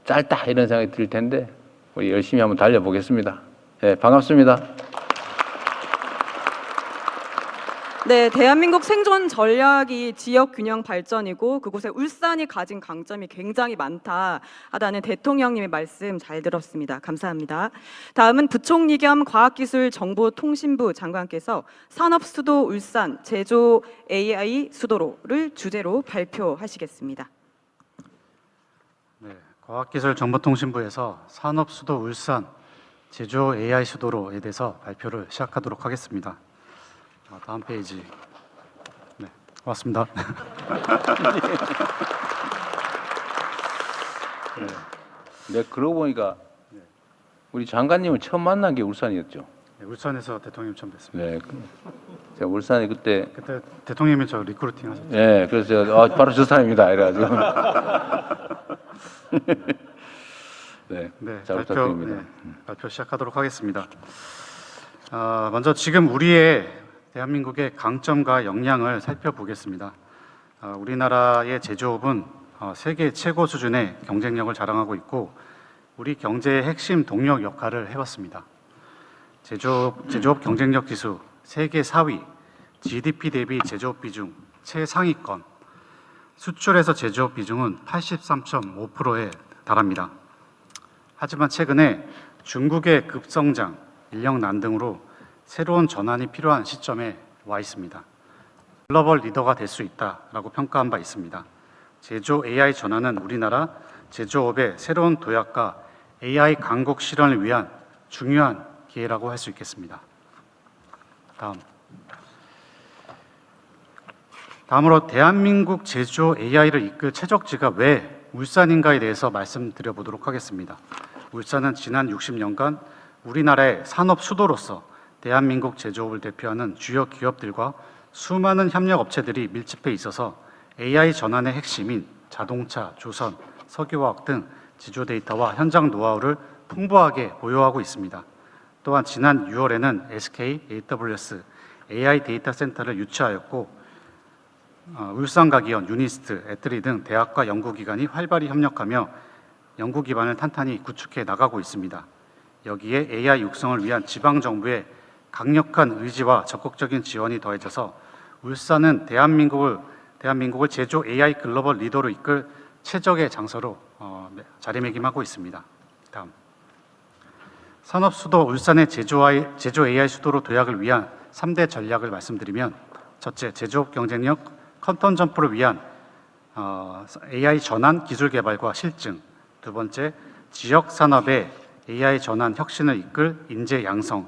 짧다 이런 생각이 들 텐데 우리 열심히 한번 달려보겠습니다. 네, 반갑습니다. 네, 대한민국 생존 전략이 지역 균형 발전이고 그곳에 울산이 가진 강점이 굉장히 많다 하다는 대통령님의 말씀 잘 들었습니다. 감사합니다. 다음은 부총리 겸 과학기술정보통신부 장관께서 산업수도 울산 제조 AI 수도로를 주제로 발표하시겠습니다. 네, 과학기술정보통신부에서 산업수도 울산 제조 AI 수도로에 대해서 발표를 시작하도록 하겠습니다. 다음 페이지. 네, 고맙습니다. 네, 그러고 보니까 우리 장관님을 처음 만난 게 울산이었죠. 네, 울산에서 대통령 처음 뵀습니다. 네, 제가 울산에 그때 대통령님이 저 리크루팅 하셨죠? 네, 그래서 제가 바로 저 사람입니다 이래가지고 네, 네, 잘 부탁드립니다. 발표 시작하도록 하겠습니다. 먼저 지금 우리의 대한민국의 강점과 역량을 살펴보겠습니다. 우리나라의 제조업은 세계 최고 수준의 경쟁력을 자랑하고 있고 우리 경제의 핵심 동력 역할을 해왔습니다. 제조업 경쟁력 지수 세계 4위, GDP 대비 제조업 비중 최상위권, 수출에서 제조업 비중은 83.5%에 달합니다. 하지만 최근에 중국의 급성장, 인력 난등으로 새로운 전환이 필요한 시점에 와 있습니다. 글로벌 리더가 될 수 있다라고 평가한 바 있습니다. 제조 AI 전환은 우리나라 제조업의 새로운 도약과 AI 강국 실현을 위한 중요한 기회라고 할 수 있겠습니다. 다음으로 대한민국 제조 AI를 이끌 최적지가 왜 울산인가에 대해서 말씀드려 보도록 하겠습니다. 울산은 지난 60년간 우리나라의 산업 수도로서 대한민국 제조업을 대표하는 주요 기업들과 수많은 협력 업체들이 밀집해 있어서 AI 전환의 핵심인 자동차, 조선, 석유화학 등 제조 데이터와 현장 노하우를 풍부하게 보유하고 있습니다. 또한 지난 6월에는 SK AWS AI 데이터 센터를 유치하였고 울산가기원, 유니스트, 애트리 등 대학과 연구기관이 활발히 협력하며 연구 기반을 탄탄히 구축해 나가고 있습니다. 여기에 AI 육성을 위한 지방정부의 강력한 의지와 적극적인 지원이 더해져서 울산은 대한민국을 제조 AI 글로벌 리더로 이끌 최적의 장소로 자리매김하고 있습니다. 다음, 산업수도 울산의 제조 AI 수도로 도약을 위한 3대 전략을 말씀드리면 첫째, 제조업 경쟁력 퀀텀 점프를 위한 AI 전환 기술 개발과 실증, 두 번째, 지역 산업의 AI 전환 혁신을 이끌 인재 양성,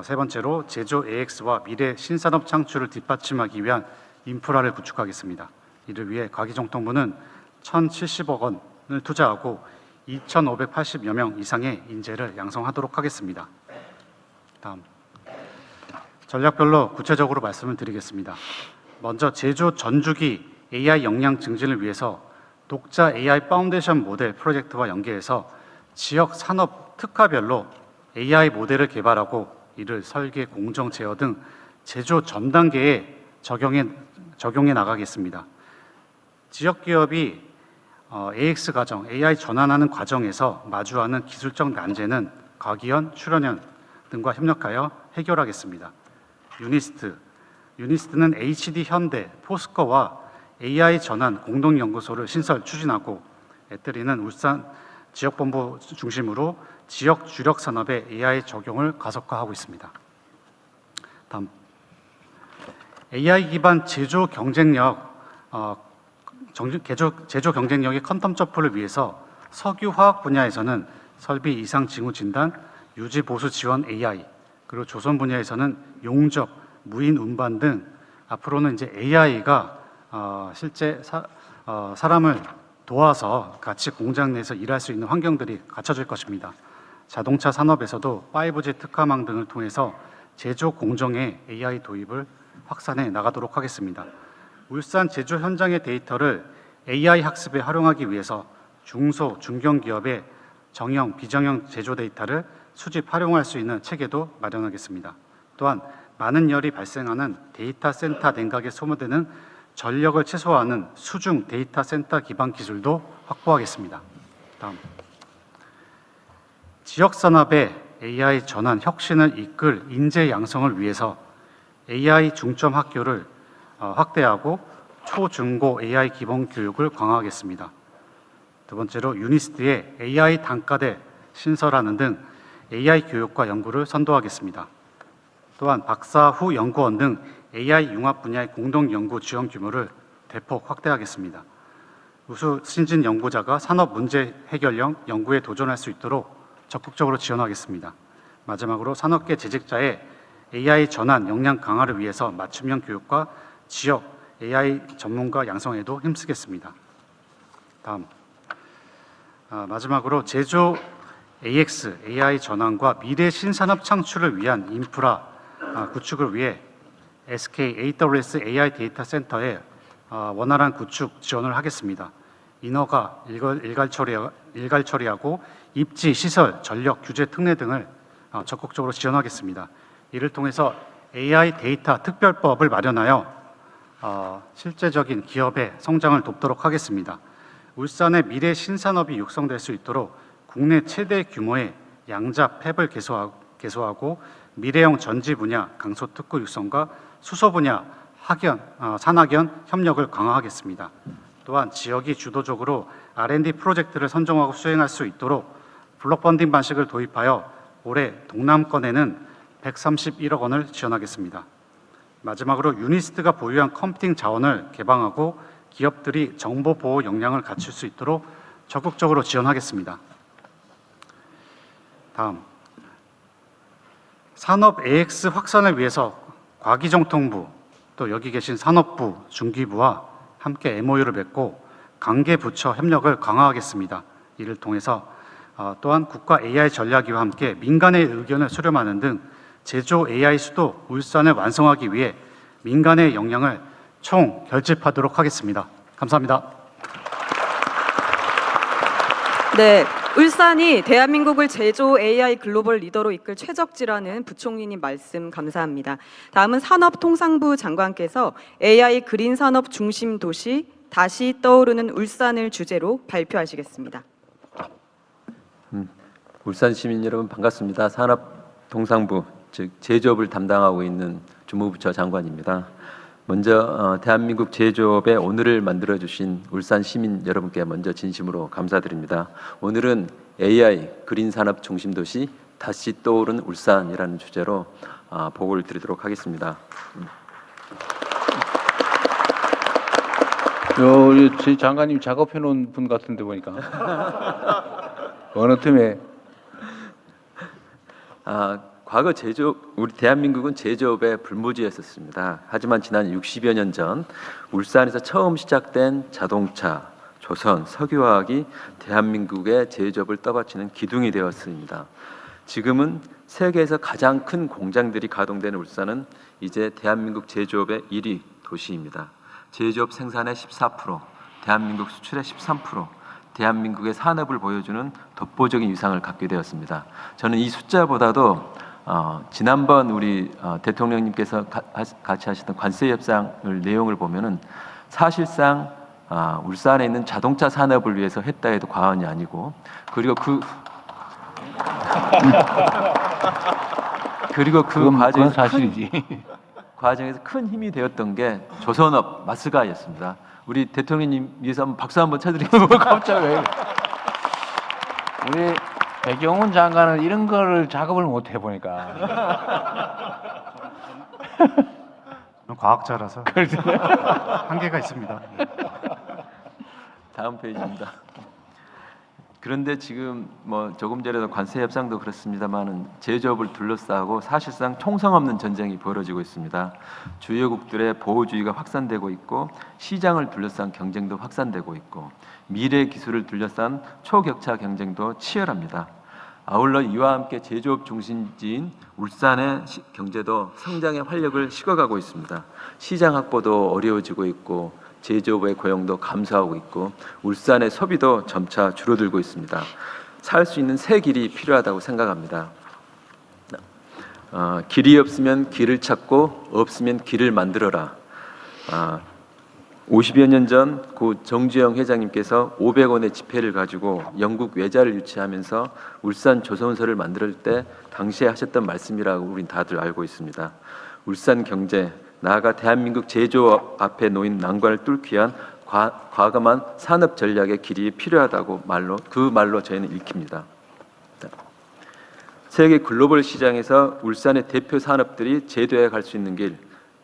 세 번째로 제조 AX와 미래 신산업 창출을 뒷받침하기 위한 인프라를 구축하겠습니다. 이를 위해 과기정통부는 1,070억 원을 투자하고 2,580여 명 이상의 인재를 양성하도록 하겠습니다. 다음, 전략별로 구체적으로 말씀을 드리겠습니다. 먼저 제조 전주기 AI 역량 증진을 위해서 독자 AI 파운데이션 모델 프로젝트와 연계해서 지역 산업 특화별로 AI 모델을 개발하고 이를 설계, 공정, 제어 등 제조 전 단계에 적용해 나가겠습니다. 지역 기업이 AX 과정, AI 전환하는 과정에서 마주하는 기술적 난제는 과기원, 출연연 등과 협력하여 해결하겠습니다. 유니스트는 HD 현대, 포스코와 AI 전환 공동연구소를 신설 추진하고 애트리는 울산 지역본부 중심으로 지역 주력 산업의 AI 적용을 가속화하고 있습니다. 다음, AI 기반 제조 경쟁력의 퀀텀 점프를 위해서 석유화학 분야에서는 설비 이상 징후 진단, 유지 보수 지원 AI, 그리고 조선 분야에서는 용접, 무인 운반 등 앞으로는 이제 AI가 실제 사람을 도와서 같이 공장 내에서 일할 수 있는 환경들이 갖춰질 것입니다. 자동차 산업에서도 5G 특화망 등을 통해서 제조 공정의 AI 도입을 확산해 나가도록 하겠습니다. 울산 제조 현장의 데이터를 AI 학습에 활용하기 위해서 중소, 중견기업의 정형, 비정형 제조 데이터를 수집, 활용할 수 있는 체계도 마련하겠습니다. 또한 많은 열이 발생하는 데이터 센터 냉각에 소모되는 전력을 최소화하는 수중 데이터 센터 기반 기술도 확보하겠습니다. 다음. 지역 산업의 AI 전환 혁신을 이끌 인재 양성을 위해서 AI 중점 학교를 확대하고 초중고 AI 기본 교육을 강화하겠습니다. 두 번째로 유니스트의 AI 단과대 신설하는 등 AI 교육과 연구를 선도하겠습니다. 또한 박사 후 연구원 등 AI 융합 분야의 공동 연구 지원 규모를 대폭 확대하겠습니다. 우수 신진 연구자가 산업 문제 해결형 연구에 도전할 수 있도록 적극적으로 지원하겠습니다. 마지막으로 산업계 재직자의 AI 전환 역량 강화를 위해서 맞춤형 교육과 지역 AI 전문가 양성에도 힘쓰겠습니다. 다음. 마지막으로 제조 AX, AI 전환과 미래 신산업 창출을 위한 인프라 구축을 위해 SK AWS AI 데이터 센터에 원활한 구축 지원을 하겠습니다. 인허가, 일괄 처리하고 입지, 시설, 전력, 규제 특례 등을 적극적으로 지원하겠습니다. 이를 통해서 AI 데이터 특별법을 마련하여 실제적인 기업의 성장을 돕도록 하겠습니다. 울산의 미래 신산업이 육성될 수 있도록 국내 최대 규모의 양자 팹을 개소하고 미래형 전지 분야 강소 특구 육성과 수소 분야 산학연 협력을 강화하겠습니다. 또한 지역이 주도적으로 R&D 프로젝트를 선정하고 수행할 수 있도록 블록 펀딩 방식을 도입하여 올해 동남권에는 131억 원을 지원하겠습니다. 마지막으로 유니스트가 보유한 컴퓨팅 자원을 개방하고 기업들이 정보 보호 역량을 갖출 수 있도록 적극적으로 지원하겠습니다. 다음. 산업 AX 확산을 위해서 과기정통부 또 여기 계신 산업부, 중기부와 함께 MOU를 맺고 관계 부처 협력을 강화하겠습니다. 이를 통해서 또한 국가 AI 전략위와 함께 민간의 의견을 수렴하는 등 제조 AI 수도 울산을 완성하기 위해 민간의 역량을 총 결집하도록 하겠습니다. 감사합니다. 네, 울산이 대한민국을 제조 AI 글로벌 리더로 이끌 최적지라는 부총리님 말씀 감사합니다. 다음은 산업통상부 장관께서 AI 그린 산업 중심 도시 다시 떠오르는 울산을 주제로 발표하시겠습니다. 울산 시민 여러분 반갑습니다. 산업통상부 즉 제조업을 담당하고 있는 주무부처 장관입니다. 먼저 대한민국 제조업의 오늘을 만들어주신 울산 시민 여러분께 먼저 진심으로 감사드립니다. 오늘은 AI 그린 산업 중심 도시 다시 떠오른 울산이라는 주제로 보고를 드리도록 하겠습니다. 저희 장관님 작업해 놓은 분 같은데 보니까 어느 틈에 과거 우리 대한민국은 제조업의 불모지였었습니다. 하지만 지난 60여 년 전 울산에서 처음 시작된 자동차, 조선, 석유화학이 대한민국의 제조업을 떠받치는 기둥이 되었습니다. 지금은 세계에서 가장 큰 공장들이 가동되는 울산은 이제 대한민국 제조업의 1위 도시입니다. 제조업 생산의 14%, 대한민국 수출의 13%, 대한민국의 산업을 보여주는 독보적인 위상을 갖게 되었습니다. 저는 이 숫자보다도 지난번 우리 대통령님께서 같이 하셨던 관세 협상을 내용을 보면은 사실상 울산에 있는 자동차 산업을 위해서 했다 해도 과언이 아니고 그리고 그 그건 사실이지. 과정에서 큰 힘이 되었던 게 조선업 마스가였습니다. 우리 대통령님 위해서 한번 박수 한번 쳐드리겠습니다. 갑자기 왜? 우리 배경훈 장관은 이런 거를 작업을 못 해보니까. 과학자라서 한계가 있습니다. 다음 페이지입니다. 그런데 지금 뭐 조금 전에도 관세 협상도 그렇습니다만은 제조업을 둘러싸고 사실상 총성 없는 전쟁이 벌어지고 있습니다. 주요국들의 보호주의가 확산되고 있고 시장을 둘러싼 경쟁도 확산되고 있고 미래 기술을 둘러싼 초격차 경쟁도 치열합니다. 아울러 이와 함께 제조업 중심지인 울산의 경제도 성장의 활력을 식어가고 있습니다. 시장 확보도 어려워지고 있고 제조업의 고용도 감소하고 있고 울산의 소비도 점차 줄어들고 있습니다. 살 수 있는 새 길이 필요하다고 생각합니다. 길이 없으면 길을 찾고 없으면 길을 만들어라. 50여 년 전 고 정주영 회장님께서 500원의 지폐를 가지고 영국 외자를 유치하면서 울산 조선소를 만들 때 당시에 하셨던 말씀이라고 우린 다들 알고 있습니다. 울산 경제, 나아가 대한민국 제조업 앞에 놓인 난관을 뚫기 위한 과감한 산업 전략의 길이 필요하다고 그 말로 저희는 읽힙니다. 세계 글로벌 시장에서 울산의 대표 산업들이 제도해 갈 수 있는 길,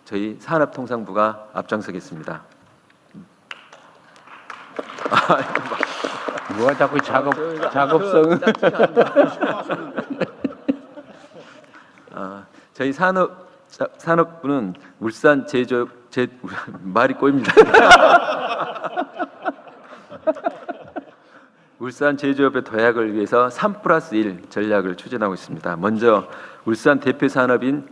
저희 산업통상부가 앞장서겠습니다. 뭐가 자꾸 작업성 저희 산업부는 울산 말이 꼬입니다. 울산 제조업의 도약을 위해서 3+1 전략을 추진하고 있습니다. 먼저 울산 대표 산업인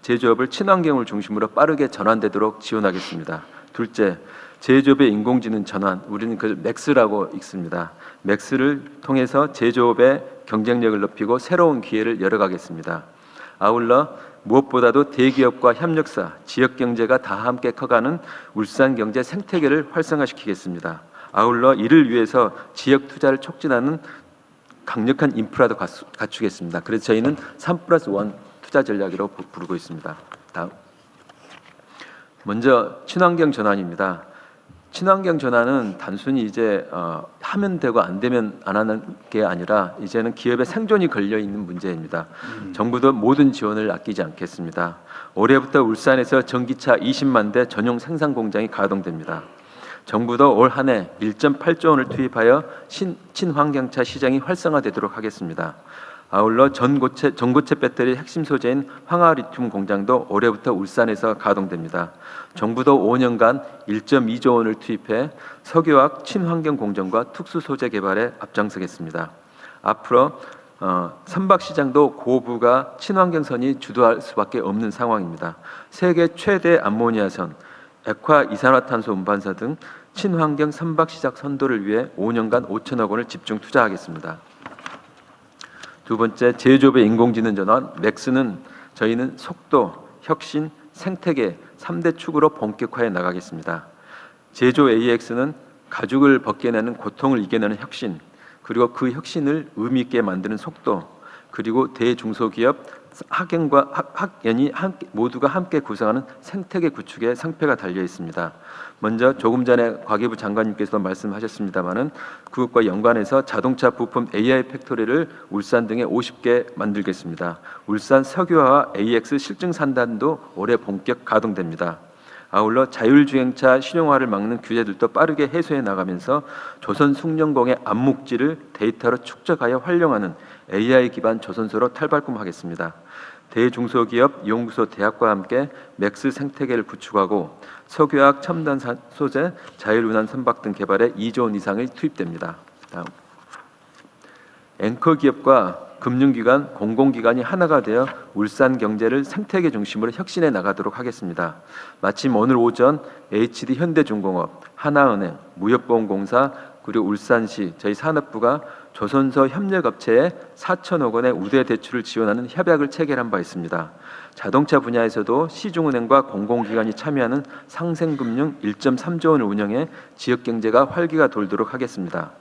제조업을 친환경을 중심으로 빠르게 전환되도록 지원하겠습니다. 둘째, 제조업의 인공지능 전환, 우리는 그걸 맥스라고 읽습니다. 맥스를 통해서 제조업의 경쟁력을 높이고 새로운 기회를 열어가겠습니다. 아울러 무엇보다도 대기업과 협력사, 지역경제가 다 함께 커가는 울산경제 생태계를 활성화시키겠습니다. 아울러 이를 위해서 지역 투자를 촉진하는 강력한 인프라도 갖추겠습니다. 그래서 저희는 3+1 투자 전략으로 부르고 있습니다. 다음. 먼저 친환경 전환입니다. 친환경 전환은 단순히 이제 하면 되고 안 되면 안 하는 게 아니라 이제는 기업의 생존이 걸려 있는 문제입니다. 정부도 모든 지원을 아끼지 않겠습니다. 올해부터 울산에서 전기차 20만 대 전용 생산 공장이 가동됩니다. 정부도 올 한 해 1.8조 원을 투입하여 친환경차 시장이 활성화되도록 하겠습니다. 아울러 전고체 배터리 핵심 소재인 황화리튬 공장도 올해부터 울산에서 가동됩니다. 정부도 5년간 1.2조 원을 투입해 석유화학 친환경 공정과 특수 소재 개발에 앞장서겠습니다. 앞으로 선박 시장도 고부가 친환경선이 주도할 수밖에 없는 상황입니다. 세계 최대 암모니아선, 액화 이산화탄소 운반사 등 친환경 선박 시장 선도를 위해 5년간 5천억 원을 집중 투자하겠습니다. 두 번째, 제조업의 인공지능 전환, 맥스는 저희는 속도, 혁신, 생태계 3대 축으로 본격화해 나가겠습니다. 제조 AX는 가죽을 벗겨내는 고통을 이겨내는 혁신, 그리고 그 혁신을 의미 있게 만드는 속도, 그리고 대중소기업, 학연이 모두가 함께 구성하는 생태계 구축에 상패가 달려 있습니다. 먼저 조금 전에 과기부 장관님께서도 말씀하셨습니다마는 그것과 연관해서 자동차 부품 AI 팩토리를 울산 등에 50개 만들겠습니다. 울산 석유화와 AX 실증 산단도 올해 본격 가동됩니다. 아울러 자율주행차 실용화를 막는 규제들도 빠르게 해소해 나가면서 조선 숭령공의 암묵지를 데이터로 축적하여 활용하는 AI 기반 조선소로 탈바꿈하겠습니다. 대중소기업, 연구소, 대학과 함께 맥스 생태계를 구축하고 석유화학 첨단 소재, 자율운항 선박 등 개발에 2조 원 이상이 투입됩니다. 다음. 앵커 기업과 금융기관, 공공기관이 하나가 되어 울산 경제를 생태계 중심으로 혁신해 나가도록 하겠습니다. 마침 오늘 오전 HD 현대중공업, 하나은행, 무역보험공사 그리고 울산시 저희 산업부가 조선소 협력업체에 4천억 원의 우대 대출을 지원하는 협약을 체결한 바 있습니다. 자동차 분야에서도 시중은행과 공공기관이 참여하는 상생금융 1.3조 원을 운영해 지역경제가 활기가 돌도록 하겠습니다.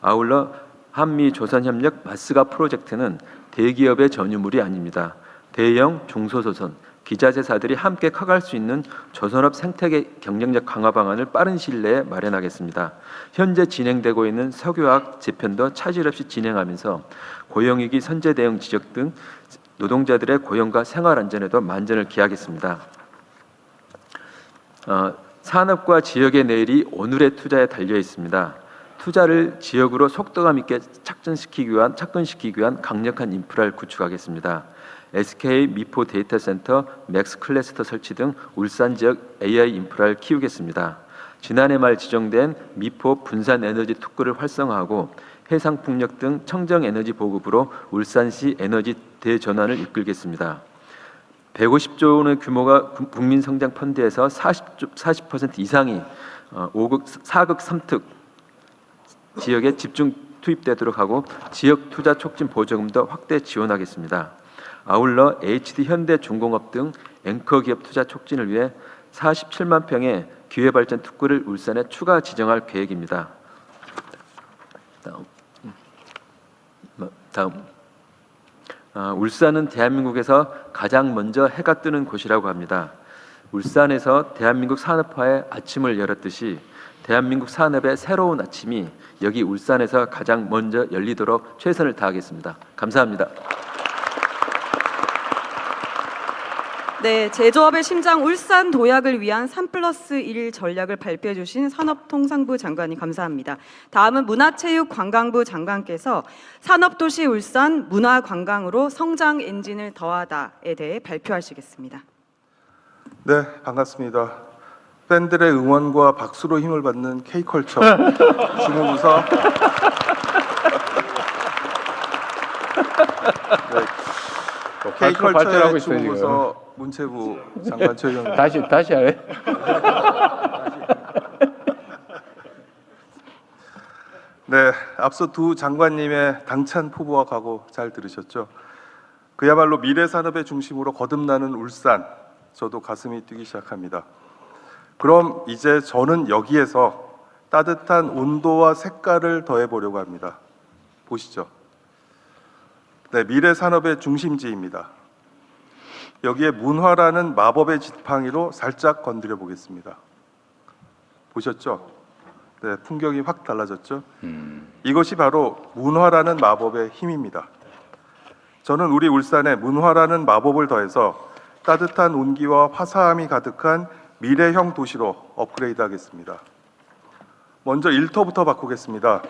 아울러 한미 조선협력 마스가 프로젝트는 대기업의 전유물이 아닙니다. 대형 중소조선, 기자재사들이 함께 커갈 수 있는 조선업 생태계 경쟁력 강화 방안을 빠른 시일 내에 마련하겠습니다. 현재 진행되고 있는 석유화학 재편도 차질 없이 진행하면서 고용위기 선제 대응 지적 등 노동자들의 고용과 생활 안전에도 만전을 기하겠습니다. 산업과 지역의 내일이 오늘의 투자에 달려 있습니다. 투자를 지역으로 속도감 있게 착근시키기 위한 강력한 인프라를 구축하겠습니다. SK 미포 데이터센터, 맥스 클래스터 설치 등 울산 지역 AI 인프라를 키우겠습니다. 지난해 말 지정된 미포 분산 에너지 특구를 활성화하고 해상풍력 등 청정 에너지 보급으로 울산시 에너지 대전환을 이끌겠습니다. 150조 원의 규모가 국민성장 펀드에서 40% 이상이 4극 3특 지역에 집중 투입되도록 하고 지역 투자 촉진 보조금도 확대 지원하겠습니다. 아울러 HD 현대중공업 등 앵커 기업 투자 촉진을 위해 47만 평의 기회발전 특구를 울산에 추가 지정할 계획입니다. 다음. 울산은 대한민국에서 가장 먼저 해가 뜨는 곳이라고 합니다. 울산에서 대한민국 산업화의 아침을 열었듯이 대한민국 산업의 새로운 아침이 여기 울산에서 가장 먼저 열리도록 최선을 다하겠습니다. 감사합니다. 네, 제조업의 심장 울산 도약을 위한 3+1 전략을 발표해 주신 산업통상부 장관님 감사합니다. 다음은 문화체육관광부 장관께서 산업도시 울산 문화관광으로 성장 엔진을 더하다에 대해 발표하시겠습니다. 네, 반갑습니다. 팬들의 응원과 박수로 힘을 받는 K컬처 주무부서 발전하고 K컬처의 있어요, 주무부서 문체부 장관 최영. 다시 하래. 네, 앞서 두 장관님의 당찬 포부와 각오 잘 들으셨죠? 그야말로 미래 산업의 중심으로 거듭나는 울산, 저도 가슴이 뛰기 시작합니다. 그럼 이제 저는 여기에서 따뜻한 온도와 색깔을 더해보려고 합니다. 보시죠. 네, 미래 산업의 중심지입니다. 여기에 문화라는 마법의 지팡이로 살짝 건드려 보겠습니다. 보셨죠? 네, 풍경이 확 달라졌죠? 이것이 바로 문화라는 마법의 힘입니다. 저는 우리 울산에 문화라는 마법을 더해서 따뜻한 온기와 화사함이 가득한 미래형 도시로 업그레이드하겠습니다. 먼저 일터부터 바꾸겠습니다.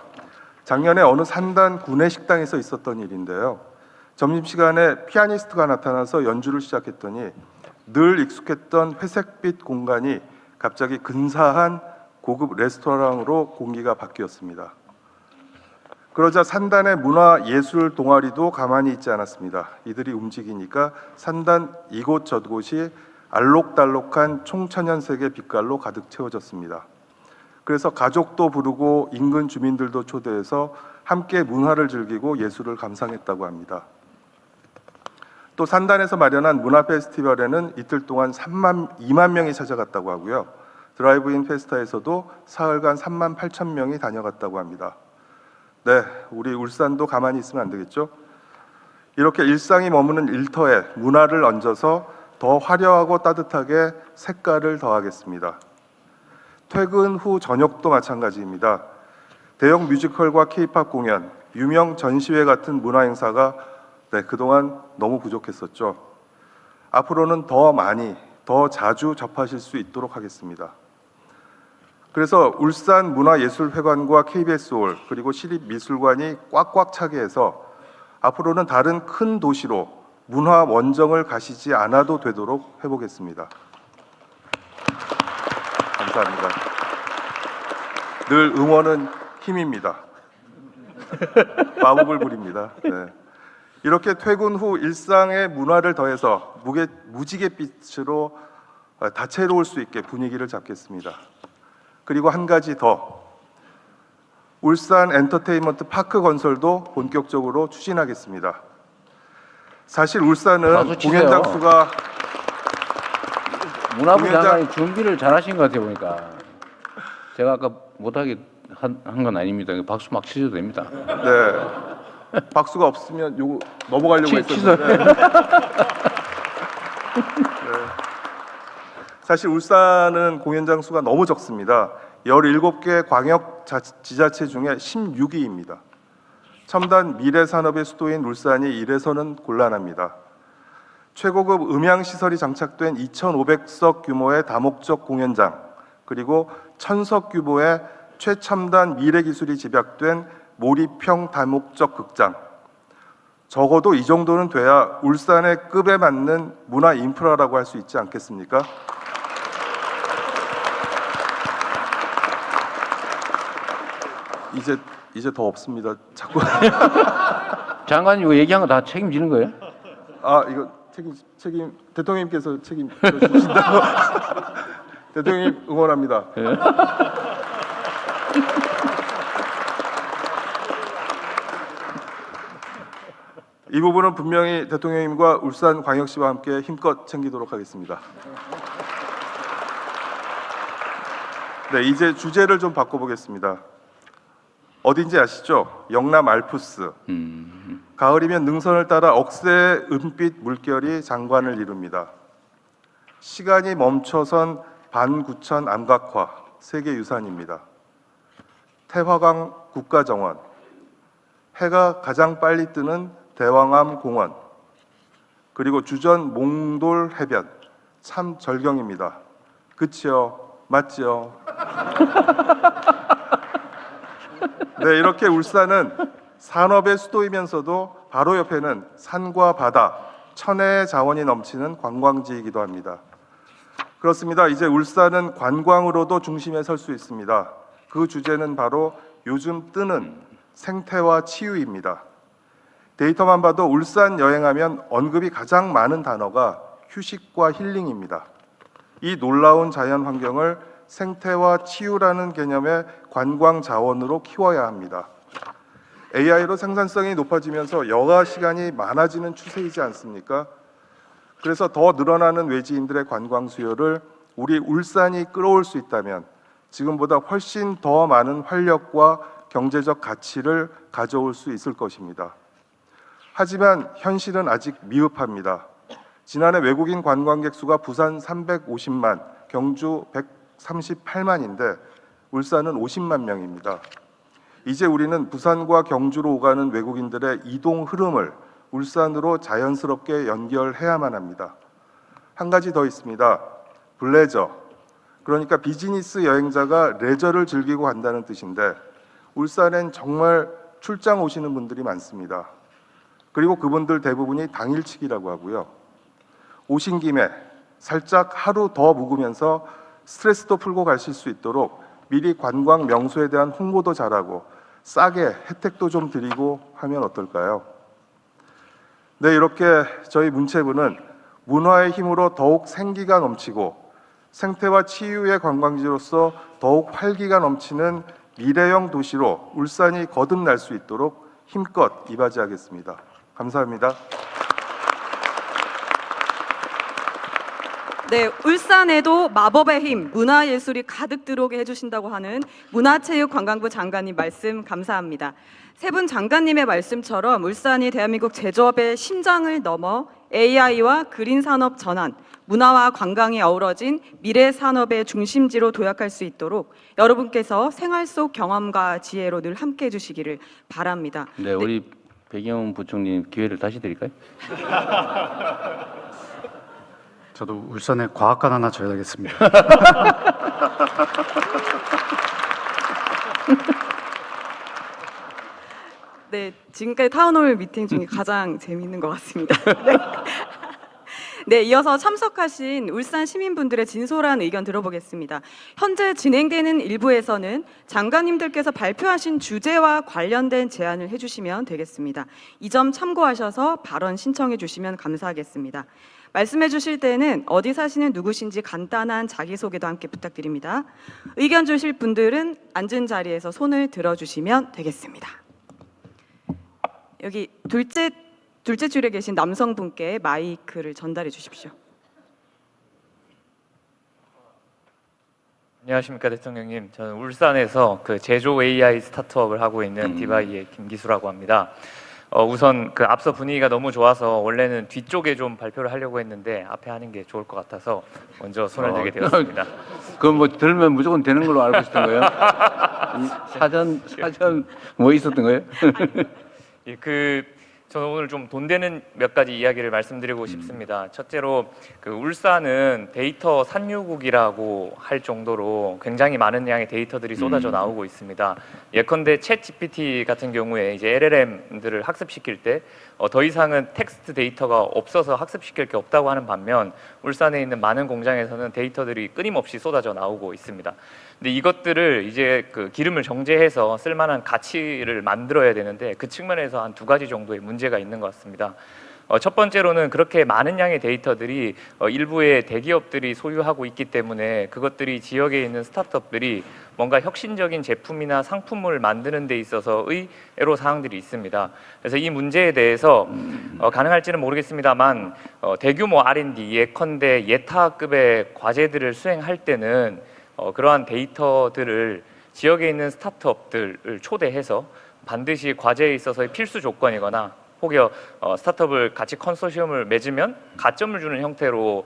작년에 어느 산단 구내 식당에서 있었던 일인데요. 점심시간에 피아니스트가 나타나서 연주를 시작했더니 늘 익숙했던 회색빛 공간이 갑자기 근사한 고급 레스토랑으로 공기가 바뀌었습니다. 그러자 산단의 문화예술 동아리도 가만히 있지 않았습니다. 이들이 움직이니까 산단 이곳저곳이 알록달록한 총천연색의 빛깔로 가득 채워졌습니다. 그래서 가족도 부르고 인근 주민들도 초대해서 함께 문화를 즐기고 예술을 감상했다고 합니다. 또 산단에서 마련한 문화 페스티벌에는 이틀 동안 2만 명이 찾아갔다고 하고요. 드라이브인 페스타에서도 사흘간 3만 8천 명이 다녀갔다고 합니다. 네, 우리 울산도 가만히 있으면 안 되겠죠? 이렇게 일상이 머무는 일터에 문화를 얹어서 더 화려하고 따뜻하게 색깔을 더하겠습니다. 퇴근 후 저녁도 마찬가지입니다. 대형 뮤지컬과 K-팝 공연, 유명 전시회 같은 문화 행사가 그동안 너무 부족했었죠. 앞으로는 더 많이, 더 자주 접하실 수 있도록 하겠습니다. 그래서 울산 문화예술회관과 KBS홀 그리고 시립미술관이 꽉꽉 차게 해서 앞으로는 다른 큰 도시로 문화 원정을 가시지 않아도 되도록 해보겠습니다. 감사합니다. 늘 응원은 힘입니다. 마법을 부립니다. 네. 이렇게 퇴근 후 일상의 문화를 더해서 무지갯빛으로 다채로울 수 있게 분위기를 잡겠습니다. 그리고 한 가지 더, 울산 엔터테인먼트 파크 건설도 본격적으로 추진하겠습니다. 사실 울산은 박수 치세요. 공연 장수가 문화부 장관이 준비를 잘하신 것 같아요 보니까. 제가 아까 못하게 한 건 아닙니다. 박수 막 치셔도 됩니다. 네, 박수가 없으면 요거 넘어가려고 했었는데 네. 사실 울산은 공연 장수가 너무 적습니다. 17개 광역 지자체 중에 16위입니다. 첨단 미래 산업의 수도인 울산이 이래서는 곤란합니다. 최고급 음향 시설이 장착된 2,500석 규모의 다목적 공연장, 그리고 1,000석 규모의 최첨단 미래 기술이 집약된 몰입형 다목적 극장. 적어도 이 정도는 돼야 울산의 급에 맞는 문화 인프라라고 할 수 있지 않겠습니까? 이제 더 없습니다. 자꾸 장관님 이거 얘기한 거 다 책임지는 거예요? 이거 책임 대통령님께서 책임져 주신다고. 대통령님 응원합니다. 예? 이 부분은 분명히 대통령님과 울산광역시와 함께 힘껏 챙기도록 하겠습니다. 네, 이제 주제를 좀 바꿔보겠습니다. 어딘지 아시죠? 영남 알프스. 가을이면 능선을 따라 억새의 은빛 물결이 장관을 이룹니다. 시간이 멈춰선 반구천 암각화 세계유산입니다. 태화강 국가정원, 해가 가장 빨리 뜨는 대왕암 공원, 그리고 주전 몽돌 해변, 참 절경입니다. 그치요? 맞죠? 네, 이렇게 울산은 산업의 수도이면서도 바로 옆에는 산과 바다, 천혜의 자원이 넘치는 관광지이기도 합니다. 그렇습니다. 이제 울산은 관광으로도 중심에 설 수 있습니다. 그 주제는 바로 요즘 뜨는 생태와 치유입니다. 데이터만 봐도 울산 여행하면 언급이 가장 많은 단어가 휴식과 힐링입니다. 이 놀라운 자연 환경을 생태와 치유라는 개념의 관광 자원으로 키워야 합니다. AI로 생산성이 높아지면서 여가 시간이 많아지는 추세이지 않습니까? 그래서 더 늘어나는 외지인들의 관광 수요를 우리 울산이 끌어올 수 있다면 지금보다 훨씬 더 많은 활력과 경제적 가치를 가져올 수 있을 것입니다. 하지만 현실은 아직 미흡합니다. 지난해 외국인 관광객 수가 부산 350만, 경주 138만인데 울산은 50만 명입니다. 이제 우리는 부산과 경주로 오가는 외국인들의 이동 흐름을 울산으로 자연스럽게 연결해야만 합니다. 한 가지 더 있습니다. 블레저, 그러니까 비즈니스 여행자가 레저를 즐기고 간다는 뜻인데 울산엔 정말 출장 오시는 분들이 많습니다. 그리고 그분들 대부분이 당일치기라고 하고요. 오신 김에 살짝 하루 더 묵으면서 스트레스도 풀고 가실 수 있도록 미리 관광 명소에 대한 홍보도 잘하고 싸게 혜택도 좀 드리고 하면 어떨까요? 네, 이렇게 저희 문체부는 문화의 힘으로 더욱 생기가 넘치고 생태와 치유의 관광지로서 더욱 활기가 넘치는 미래형 도시로 울산이 거듭날 수 있도록 힘껏 이바지하겠습니다. 감사합니다. 네, 울산에도 마법의 힘, 문화예술이 가득 들어오게 해주신다고 하는 문화체육관광부 장관님 말씀 감사합니다. 세 분 장관님의 말씀처럼 울산이 대한민국 제조업의 심장을 넘어 AI와 그린 산업 전환, 문화와 관광이 어우러진 미래 산업의 중심지로 도약할 수 있도록 여러분께서 생활 속 경험과 지혜로 늘 함께해 주시기를 바랍니다. 네, 우리 배경훈 부총리님 기회를 다시 드릴까요? 저도 울산에 과학관 하나 줘야겠습니다. 네, 지금까지 타운홀 미팅 중에 가장 재미있는 것 같습니다. 네. 네, 이어서 참석하신 울산 시민분들의 진솔한 의견 들어보겠습니다. 현재 진행되는 일부에서는 장관님들께서 발표하신 주제와 관련된 제안을 해주시면 되겠습니다. 이 점 참고하셔서 발언 신청해 주시면 감사하겠습니다. 말씀해 주실 때는 어디 사시는 누구신지 간단한 자기소개도 함께 부탁드립니다. 의견 주실 분들은 앉은 자리에서 손을 들어주시면 되겠습니다. 여기 둘째 줄에 계신 남성분께 마이크를 전달해 주십시오. 안녕하십니까 대통령님. 저는 울산에서 그 제조 AI 스타트업을 하고 있는 디바이의 김기수라고 합니다. 우선 그 앞서 분위기가 너무 좋아서 원래는 뒤쪽에 좀 발표를 하려고 했는데 앞에 하는 게 좋을 것 같아서 먼저 손을 들게 되었습니다. 그건 뭐 들면 무조건 되는 걸로 알고 있었던 거예요? 사전 뭐 있었던 거예요? 예, 저는 오늘 좀 돈 되는 몇 가지 이야기를 말씀드리고 싶습니다. 첫째로 그 울산은 데이터 산유국이라고 할 정도로 굉장히 많은 양의 데이터들이 쏟아져 나오고 있습니다. 예컨대 챗 GPT 같은 경우에 이제 LLM들을 학습시킬 때 더 이상은 텍스트 데이터가 없어서 학습시킬 게 없다고 하는 반면 울산에 있는 많은 공장에서는 데이터들이 끊임없이 쏟아져 나오고 있습니다. 근데 이것들을 이제 그 기름을 정제해서 쓸만한 가치를 만들어야 되는데 그 측면에서 한 두 가지 정도의 문제가 있는 것 같습니다. 첫 번째로는 그렇게 많은 양의 데이터들이 일부의 대기업들이 소유하고 있기 때문에 그것들이 지역에 있는 스타트업들이 뭔가 혁신적인 제품이나 상품을 만드는 데 있어서의 애로사항들이 있습니다. 그래서 이 문제에 대해서 가능할지는 모르겠습니다만 대규모 R&D 예컨대 예타급의 과제들을 수행할 때는 그러한 데이터들을 지역에 있는 스타트업들을 초대해서 반드시 과제에 있어서의 필수 조건이거나 혹여 스타트업을 같이 컨소시엄을 맺으면 가점을 주는 형태로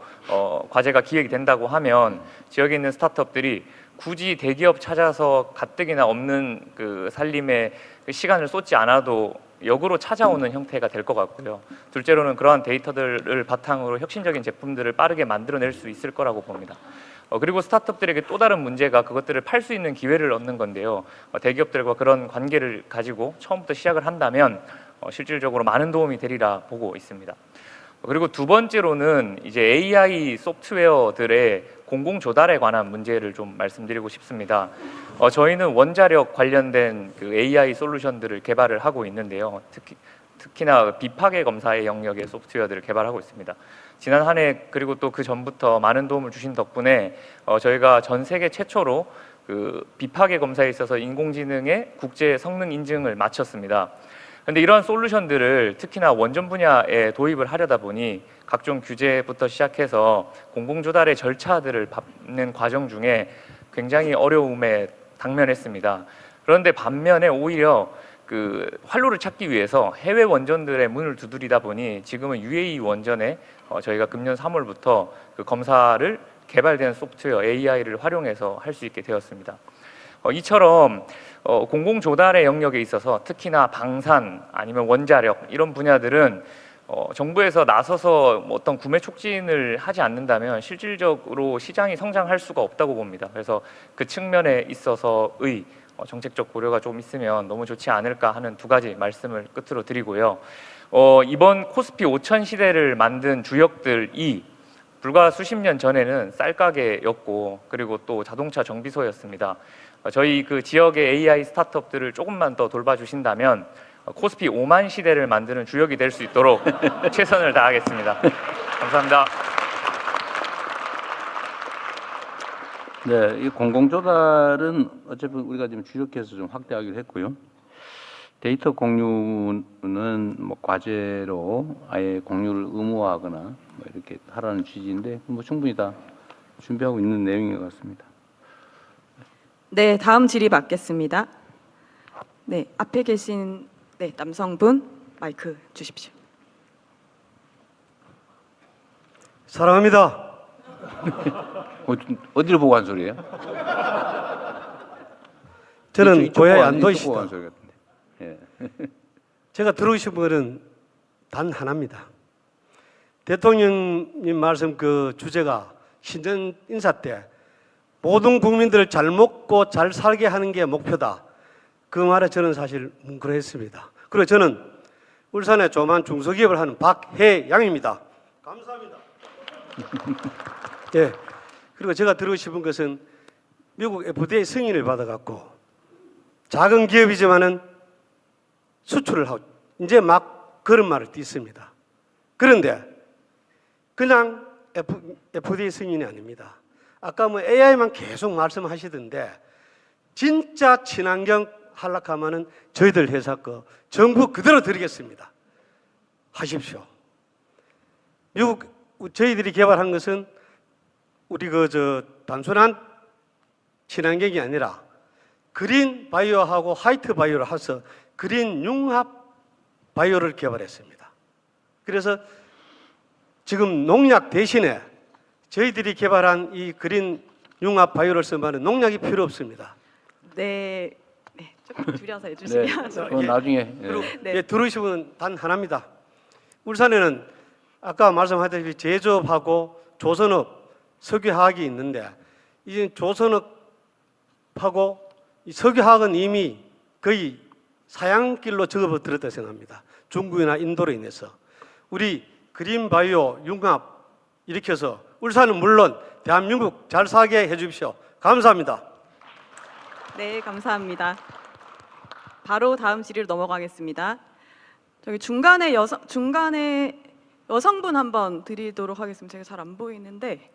과제가 기획이 된다고 하면 지역에 있는 스타트업들이 굳이 대기업 찾아서 가뜩이나 없는 그 살림에 그 시간을 쏟지 않아도 역으로 찾아오는 형태가 될 것 같고요. 둘째로는 그러한 데이터들을 바탕으로 혁신적인 제품들을 빠르게 만들어낼 수 있을 거라고 봅니다. 그리고 스타트업들에게 또 다른 문제가 그것들을 팔 수 있는 기회를 얻는 건데요. 대기업들과 그런 관계를 가지고 처음부터 시작을 한다면 실질적으로 많은 도움이 되리라 보고 있습니다. 그리고 두 번째로는 이제 AI 소프트웨어들의 공공 조달에 관한 문제를 좀 말씀드리고 싶습니다. 저희는 원자력 관련된 그 AI 솔루션들을 개발을 하고 있는데요. 특히나 비파괴 검사의 영역의 소프트웨어들을 개발하고 있습니다. 지난 한 해 그리고 또 그 전부터 많은 도움을 주신 덕분에 저희가 전 세계 최초로 그 비파괴 검사에 있어서 인공지능의 국제 성능 인증을 마쳤습니다. 그런데 이러한 솔루션들을 특히나 원전 분야에 도입을 하려다 보니 각종 규제부터 시작해서 공공 조달의 절차들을 밟는 과정 중에 굉장히 어려움에 당면했습니다. 그런데 반면에 오히려 그 활로를 찾기 위해서 해외 원전들의 문을 두드리다 보니 지금은 UAE 원전에 저희가 금년 3월부터 그 검사를 개발된 소프트웨어 AI를 활용해서 할 수 있게 되었습니다. 이처럼 공공 조달의 영역에 있어서 특히나 방산 아니면 원자력 이런 분야들은 정부에서 나서서 어떤 구매 촉진을 하지 않는다면 실질적으로 시장이 성장할 수가 없다고 봅니다. 그래서 그 측면에 있어서의 정책적 고려가 좀 있으면 너무 좋지 않을까 하는 두 가지 말씀을 끝으로 드리고요. 이번 코스피 5000 시대를 만든 주역들이 불과 수십 년 전에는 쌀가게였고 그리고 또 자동차 정비소였습니다. 저희 그 지역의 AI 스타트업들을 조금만 더 돌봐주신다면 코스피 5만 시대를 만드는 주역이 될 수 있도록 최선을 다하겠습니다. 감사합니다. 네, 이 공공조달은 어차피 우리가 지금 주력해서 좀 확대하기로 했고요. 데이터 공유는 뭐 과제로 아예 공유를 의무화하거나 뭐 이렇게 하라는 취지인데 뭐 충분히 다 준비하고 있는 내용인 것 같습니다. 네, 다음 질의 받겠습니다. 네, 앞에 계신 남성분 마이크 주십시오. 사랑합니다. 어디를 보고 한 소리예요? 저는 이쪽 고향이 보고 한 안도시다. 소리 같은데. 예. 제가 들고 싶은 것은 단 하나입니다. 대통령님 말씀 그 주제가 신년 인사 때 모든 국민들을 잘 먹고 잘 살게 하는 게 목표다. 그 말에 저는 사실 뭉클했습니다. 그리고 저는 울산에 조그만 중소기업을 하는 박혜양입니다. 감사합니다. 예. 그리고 제가 들고 싶은 것은 미국 FDA 승인을 받아갖고 작은 기업이지만은 수출을 하고 이제 막 걸음마를 띄습니다. 그런데 그냥 FDA 승인이 아닙니다. 아까 뭐 AI만 계속 말씀하시던데 진짜 친환경 하락하면은 저희들 회사 거 정부 그대로 드리겠습니다. 하십시오. 미국 저희들이 개발한 것은 우리 단순한 친환경이 아니라 그린 바이오하고 화이트 바이오를 해서 그린 융합 바이오를 개발했습니다. 그래서 지금 농약 대신에 저희들이 개발한 이 그린 융합 바이오를 쓰면 농약이 필요 없습니다. 네, 조금 줄여서 해주시면. 그건 나중에. 그리고 네. 들으시면 단 하나입니다. 울산에는 아까 말씀하셨듯이 제조업하고 조선업, 석유화학이 있는데 이제 조선업하고 이 석유화학은 이미 거의 사양길로 접어들었다고 생각합니다. 중국이나 인도로 인해서 우리 그린바이오 융합 일으켜서 울산은 물론 대한민국 잘 살게 해주십시오. 감사합니다. 네, 감사합니다. 바로 다음 질의로 넘어가겠습니다. 저기 중간에 여성분 한번 드리도록 하겠습니다. 제가 잘 안 보이는데,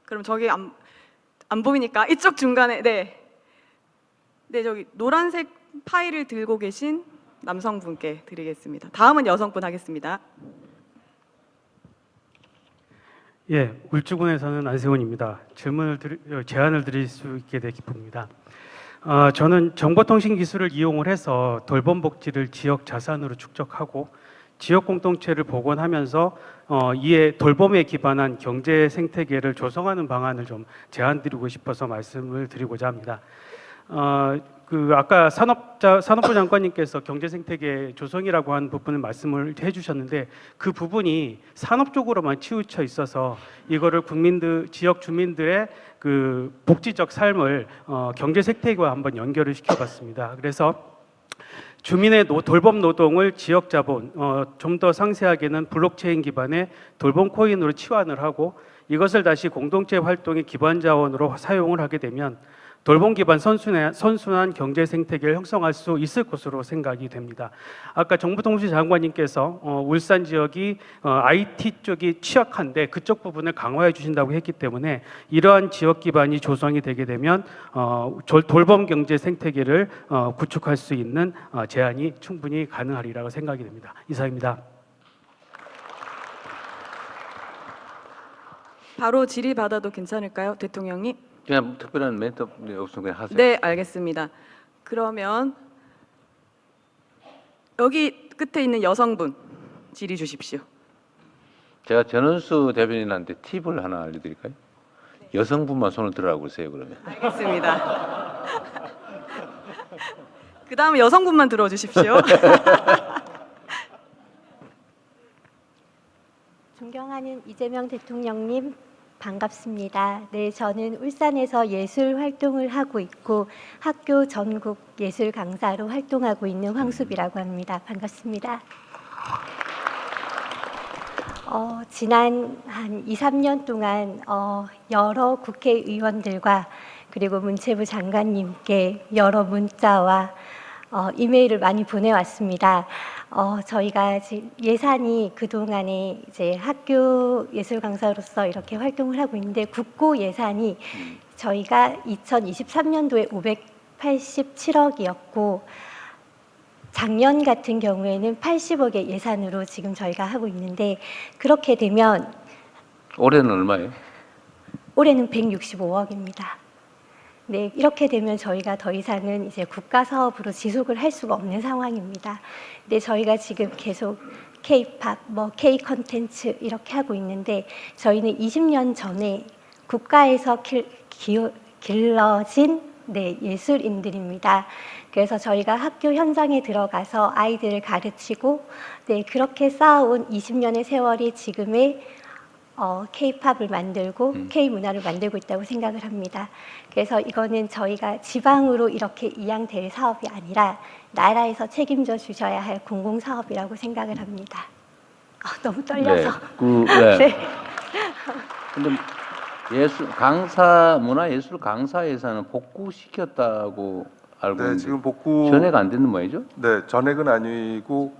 그럼 저기 안 보이니까 이쪽 중간에 네, 저기 노란색 파일을 들고 계신 남성분께 드리겠습니다. 다음은 여성분 하겠습니다. 예, 울주군에서는 안세훈입니다. 제안을 드릴 수 있게 돼 기쁩니다. 저는 정보통신 기술을 이용을 해서 돌봄 복지를 지역 자산으로 축적하고 지역 공동체를 복원하면서 이에 돌봄에 기반한 경제 생태계를 조성하는 방안을 좀 제안드리고 싶어서 말씀을 드리고자 합니다. 아까 산업부 장관님께서 경제 생태계 조성이라고 하는 부분을 말씀을 해주셨는데 그 부분이 산업 쪽으로만 치우쳐 있어서 이거를 지역 주민들의 그 복지적 삶을 경제 생태계와 한번 연결을 시켜봤습니다. 그래서 주민의 돌봄 노동을 지역 자본, 좀 더 상세하게는 블록체인 기반의 돌봄 코인으로 치환을 하고 이것을 다시 공동체 활동의 기반 자원으로 사용을 하게 되면 돌봄 기반 선순환 경제 생태계를 형성할 수 있을 것으로 생각이 됩니다. 아까 정보통신 장관님께서 울산 지역이 IT 쪽이 취약한데 그쪽 부분을 강화해 주신다고 했기 때문에 이러한 지역 기반이 조성이 되게 되면 돌봄 경제 생태계를 구축할 수 있는 제안이 충분히 가능하리라고 생각이 됩니다. 이상입니다. 바로 질의받아도 괜찮을까요, 대통령님? 그냥 특별한 멘트 없으면 그냥 하세요. 네, 알겠습니다. 그러면 여기 끝에 있는 여성분 질의 주십시오. 제가 전원수 대변인한테 팁을 하나 알려드릴까요? 여성분만 손을 들으라고 그러세요. 그러면. 알겠습니다. 그 다음에 여성분만 들어주십시오. 존경하는 이재명 대통령님 반갑습니다. 네, 저는 울산에서 예술 활동을 하고 있고 학교 전국 예술 강사로 활동하고 있는 황수비라고 합니다. 반갑습니다. 지난 한 2, 3년 동안 여러 국회의원들과 그리고 문체부 장관님께 여러 문자와 이메일을 많이 보내왔습니다. 저희가 예산이 그동안에 이제 학교 예술 강사로서 이렇게 활동을 하고 있는데 국고 예산이 저희가 2023년도에 587억이었고 작년 같은 경우에는 80억의 예산으로 지금 저희가 하고 있는데 그렇게 되면 올해는 얼마예요? 올해는 165억입니다. 네, 이렇게 되면 저희가 더 이상은 이제 국가 사업으로 지속을 할 수가 없는 상황입니다. 근데 저희가 지금 계속 K-팝, K 컨텐츠 이렇게 하고 있는데 저희는 20년 전에 국가에서 길러진 예술인들입니다. 그래서 저희가 학교 현장에 들어가서 아이들을 가르치고 그렇게 쌓아온 20년의 세월이 지금의 K-팝을 만들고 K-문화를 만들고 있다고 생각을 합니다. 그래서 이거는 저희가 지방으로 이렇게 이양될 사업이 아니라 나라에서 책임져 주셔야 할 공공사업이라고 생각을 합니다. 너무 떨려서. 네. 근데 문화예술 강사 예산은 복구시켰다고 알고 네, 있는데 지금 복구 전액 안 되는 모양이죠? 네, 전액은 아니고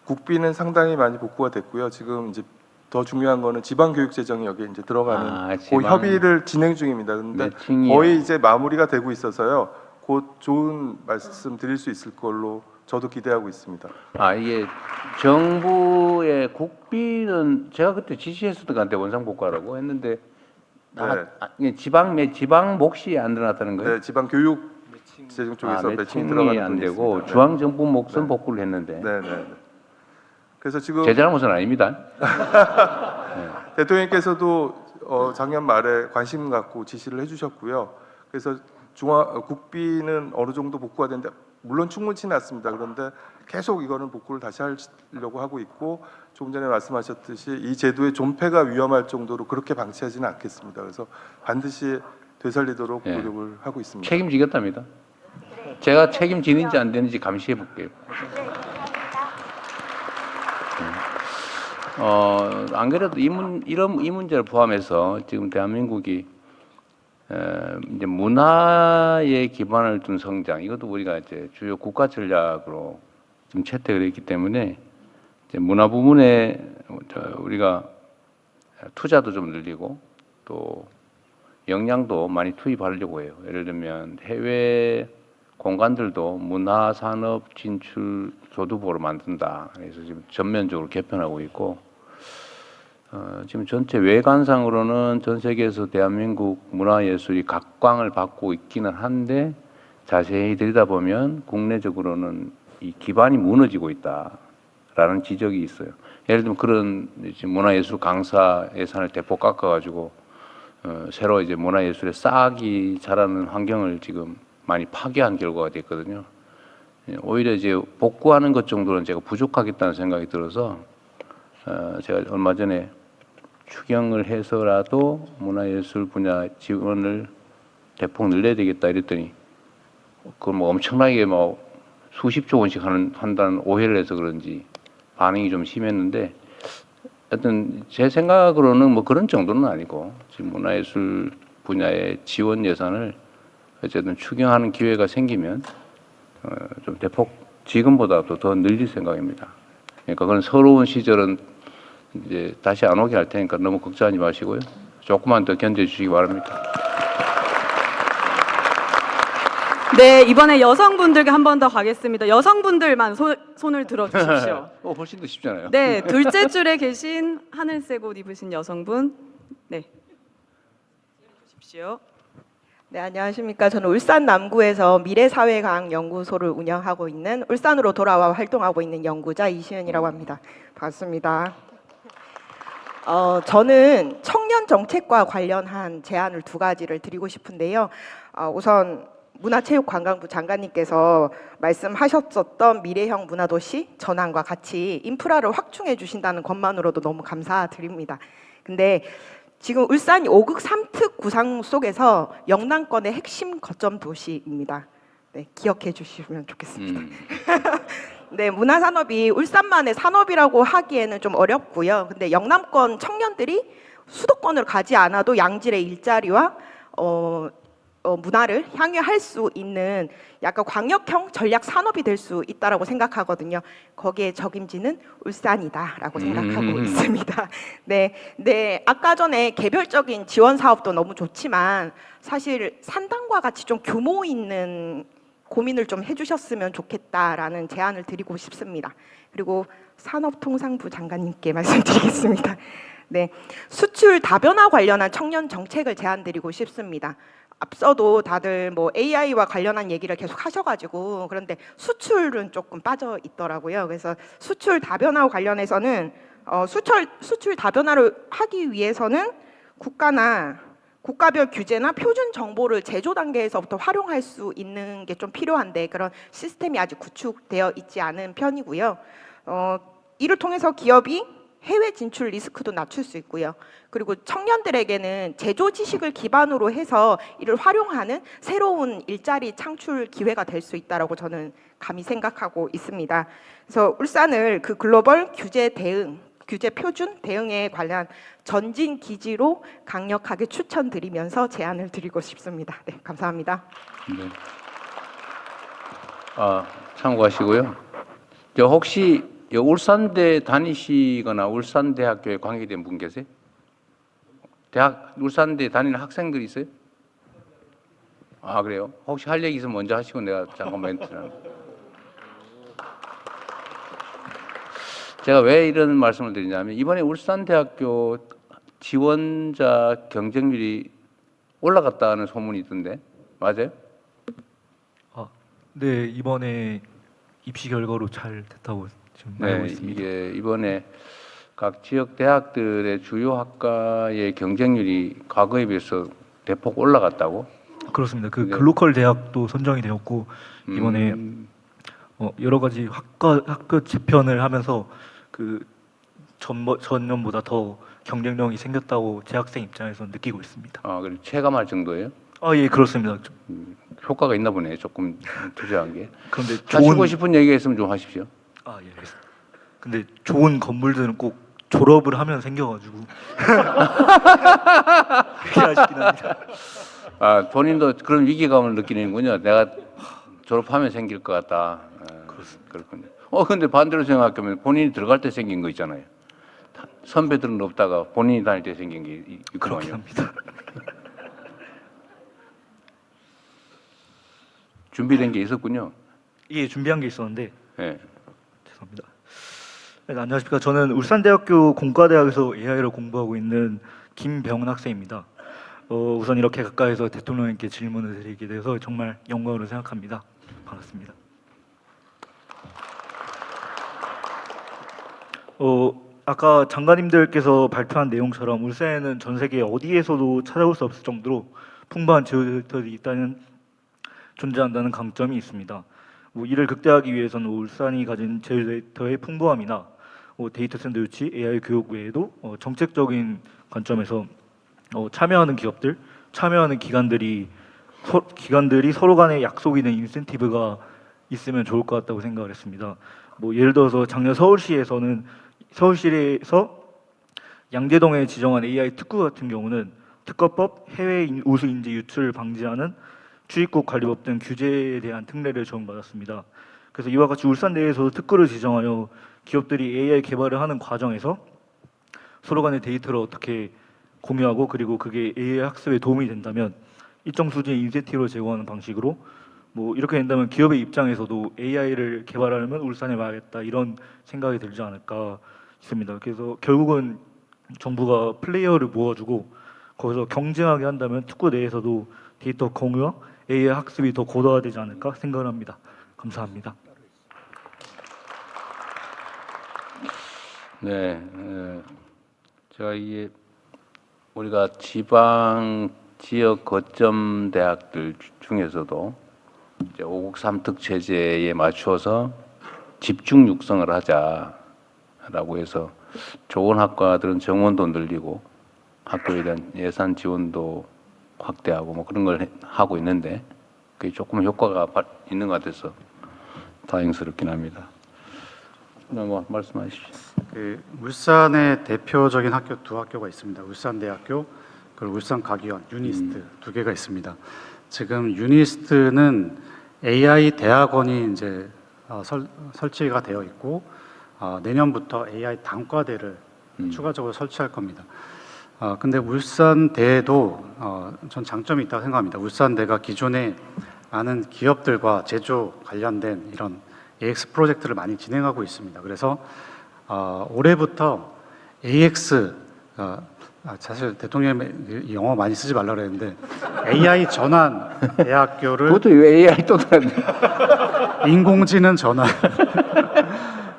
국비는 상당히 많이 복구가 됐고요. 지금 이제 더 중요한 거는 지방교육 재정이 여기에 이제 들어가는 그 협의를 진행 중입니다. 그런데 거의 이제 마무리가 되고 있어서요. 곧 좋은 말씀 드릴 수 있을 걸로 저도 기대하고 있습니다. 이게 정부의 국비는 제가 그때 지시했었던 것 같아요. 원상복구하라고 했는데 지방 몫이 안 들어갔다는 거예요? 네, 지방교육 재정 쪽에서 매칭이 들어가는 들어가는 안 되고 있습니다. 중앙정부 몫은 복구를 했는데 네. 그래서 지금 제 잘못은 아닙니다. 대통령께서도 작년 말에 관심 갖고 지시를 해주셨고요. 그래서 국비는 어느 정도 복구가 되는데 물론 충분치는 않습니다. 그런데 계속 이거는 복구를 다시 하려고 하고 있고 조금 전에 말씀하셨듯이 이 제도의 존폐가 위험할 정도로 그렇게 방치하지는 않겠습니다. 그래서 반드시 되살리도록 노력을 하고 있습니다. 책임지겠답니다. 제가 책임지는지 안 되는지 감시해 볼게요. 안 그래도 이 문제를 포함해서 지금 대한민국이 이제 문화에 기반을 둔 성장, 이것도 우리가 이제 주요 국가 전략으로 지금 채택을 했기 때문에 이제 문화 부문에 우리가 투자도 좀 늘리고 또 역량도 많이 투입하려고 해요. 예를 들면 해외 공간들도 문화 산업 진출 조두부로 만든다. 그래서 지금 전면적으로 개편하고 있고 지금 전체 외관상으로는 전 세계에서 대한민국 문화예술이 각광을 받고 있기는 한데 자세히 들여다보면 국내적으로는 이 기반이 무너지고 있다라는 지적이 있어요. 예를 들면 그런 이제 문화예술 강사 예산을 대폭 깎아가지고 새로 이제 문화예술에 싹이 자라는 환경을 지금 많이 파괴한 결과가 됐거든요. 오히려 이제 복구하는 것 정도는 제가 부족하겠다는 생각이 들어서 제가 얼마 전에 추경을 해서라도 문화예술 분야 지원을 대폭 늘려야 되겠다 이랬더니 그걸 뭐 엄청나게 뭐 수십조 원씩 한다는 오해를 해서 그런지 반응이 좀 심했는데 하여튼 제 생각으로는 뭐 그런 정도는 아니고 지금 문화예술 분야의 지원 예산을 어쨌든 추경하는 기회가 생기면 좀 대폭 지금보다도 더 늘릴 생각입니다. 그러니까 그런 서러운 시절은 이제 다시 안 오게 할 테니까 너무 걱정하지 마시고요. 조금만 더 견뎌주시기 바랍니다. 네, 이번에 여성분들께 한 번 더 가겠습니다. 여성분들만 손을 들어주십시오. 훨씬 더 쉽잖아요. 네, 둘째 줄에 계신 하늘색 옷 입으신 여성분. 네. 주십시오. 네, 안녕하십니까. 저는 울산 남구에서 미래사회과학연구소를 운영하고 있는 울산으로 돌아와 활동하고 있는 연구자 이시은이라고 합니다. 반갑습니다. 저는 청년 정책과 관련한 제안을 두 가지를 드리고 싶은데요. 우선 문화체육관광부 장관님께서 말씀하셨었던 미래형 문화도시 전환과 같이 인프라를 확충해 주신다는 것만으로도 너무 감사드립니다. 근데 지금 울산이 5극 3특 구상 속에서 영남권의 핵심 거점 도시입니다. 네, 기억해 주시면 좋겠습니다. 네, 문화산업이 울산만의 산업이라고 하기에는 좀 어렵고요. 근데 영남권 청년들이 수도권으로 가지 않아도 양질의 일자리와 문화를 향유할 수 있는 약간 광역형 전략 산업이 될 수 있다라고 생각하거든요. 거기에 적임지는 울산이다라고 생각하고 있습니다. 네, 아까 전에 개별적인 지원 사업도 너무 좋지만 사실 산당과 같이 좀 규모 있는 고민을 좀 해주셨으면 좋겠다라는 제안을 드리고 싶습니다. 그리고 산업통상부 장관님께 말씀드리겠습니다. 네, 수출 다변화 관련한 청년 정책을 제안드리고 싶습니다. 앞서도 다들 뭐 AI와 관련한 얘기를 계속 하셔가지고 그런데 수출은 조금 빠져 있더라고요. 그래서 수출 다변화 관련해서는 수출 다변화를 하기 위해서는 국가별 규제나 표준 정보를 제조 단계에서부터 활용할 수 있는 게 좀 필요한데 그런 시스템이 아직 구축되어 있지 않은 편이고요. 이를 통해서 기업이 해외 진출 리스크도 낮출 수 있고요. 그리고 청년들에게는 제조 지식을 기반으로 해서 이를 활용하는 새로운 일자리 창출 기회가 될 수 있다라고 저는 감히 생각하고 있습니다. 그래서 울산을 그 글로벌 규제 표준 대응에 관한 전진 기지로 강력하게 추천드리면서 제안을 드리고 싶습니다. 네, 감사합니다. 네. 참고하시고요. 혹시 울산대 다니시거나 울산대학교에 관계된 분 계세요? 울산대 다니는 학생들 있어요? 그래요? 혹시 할 얘기 있으면 먼저 하시고 내가 잠깐 멘트를. 제가 왜 이런 말씀을 드리냐면 이번에 울산대학교 지원자 경쟁률이 올라갔다는 소문이 있던데 맞아요? 네, 이번에 입시 결과로 잘 됐다고 지금 알고 있습니다. 이게 이번에 각 지역 대학들의 주요 학과의 경쟁률이 과거에 비해서 대폭 올라갔다고? 그렇습니다. 그 글로컬 대학도 선정이 되었고 이번에 여러 가지 학교 재편을 하면서 그 전년보다 더 경쟁력이 생겼다고 재학생 입장에서 느끼고 있습니다. 그리고 체감할 정도예요? 예, 그렇습니다. 효과가 있나 보네. 조금 투자한 게. 그런데 하시고 싶은 얘기가 있으면 좀 하십시오. 예, 알겠습니다. 근데 좋은 건물들은 꼭 졸업을 하면 생겨가지고 그게 아쉽긴 합니다. 본인도 그런 위기감을 느끼는군요. 내가 졸업하면 생길 것 같다. 그렇군요. 근데 반대로 생각하면 본인이 들어갈 때 생긴 거 있잖아요. 선배들은 없다가 본인이 다닐 때 생긴 게 있거든요. 그렇긴 합니다. 준비된 게 있었군요. 준비한 게 있었는데 네. 죄송합니다. 네, 안녕하십니까. 저는 울산대학교 공과대학에서 AI를 공부하고 있는 김병훈 학생입니다. 우선 이렇게 가까이서 대통령님께 질문을 드리게 돼서 정말 영광으로 생각합니다. 반갑습니다. 아까 장관님들께서 발표한 내용처럼 울산에는 전 세계 어디에서도 찾아볼 수 없을 정도로 풍부한 제휴들이 존재한다는 강점이 있습니다. 이를 극대화하기 위해서는 울산이 가진 제휴 데이터의 풍부함이나 데이터 센터 유치, AI 교육 외에도 정책적인 관점에서 참여하는 기업들, 참여하는 기관들이 서로 간에 약속이 된 인센티브가 있으면 좋을 것 같다고 생각을 했습니다. 예를 들어서 작년 서울시에서 양재동에 지정한 AI 특구 같은 경우는 특허법, 해외 우수 인재 유출을 방지하는 출입국 관리법 등 규제에 대한 특례를 적용받았습니다. 그래서 이와 같이 울산 내에서도 특구를 지정하여 기업들이 AI 개발을 하는 과정에서 서로 간의 데이터를 어떻게 공유하고 그리고 그게 AI 학습에 도움이 된다면 일정 수준의 인센티브를 제공하는 방식으로 이렇게 된다면 기업의 입장에서도 AI를 개발하려면 울산에 와야겠다 이런 생각이 들지 않을까 싶습니다. 그래서 결국은 정부가 플레이어를 모아주고 거기서 경쟁하게 한다면 특구 내에서도 데이터 공유와 AI 학습이 더 고도화되지 않을까 생각을 합니다. 감사합니다. 네, 제가 이게 우리가 지방 지역 거점 대학들 중에서도 이제 5국 3특 체제에 맞추어서 집중 육성을 하자라고 해서 좋은 학과들은 정원도 늘리고 학교에 대한 예산 지원도 확대하고 그런 걸 하고 있는데 그게 조금 효과가 있는 것 같아서 다행스럽긴 합니다. 말씀하십시오. 울산의 대표적인 학교 두 학교가 있습니다. 울산대학교 그리고 울산과기원 유니스트 두 개가 있습니다. 지금 유니스트는 AI 대학원이 이제 설치가 되어 있고 내년부터 AI 단과대를 추가적으로 설치할 겁니다. 근데 울산대도 전 장점이 있다고 생각합니다. 울산대가 기존에 많은 기업들과 제조 관련된 이런 AX 프로젝트를 많이 진행하고 있습니다. 그래서 올해부터 AX 사실 대통령이 영어 많이 쓰지 말라 그랬는데 AI 전환 대학교를 그것도 AI 또 들었네. 인공지능 전환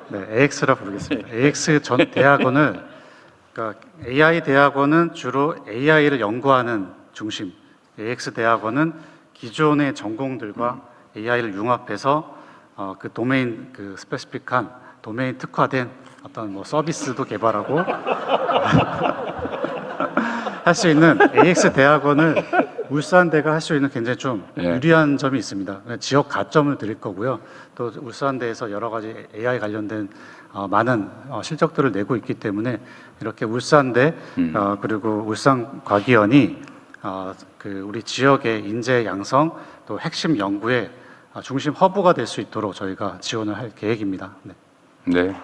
네, AX라 부르겠습니다. AX 전 대학원을 그러니까 AI 대학원은 주로 AI를 연구하는 중심, AX 대학원은 기존의 전공들과 AI를 융합해서 그 도메인 스페시픽한 도메인 특화된 어떤 서비스도 개발하고 할 수 있는 AX 대학원을 울산대가 할 수 있는 굉장히 좀 유리한 점이 있습니다. 지역 가점을 드릴 거고요. 또 울산대에서 여러 가지 AI 관련된 많은 실적들을 내고 있기 때문에 이렇게 울산대 그리고 울산과기원이 우리 지역의 인재 양성 또 핵심 연구의 중심 허브가 될 수 있도록 저희가 지원을 할 계획입니다. 네.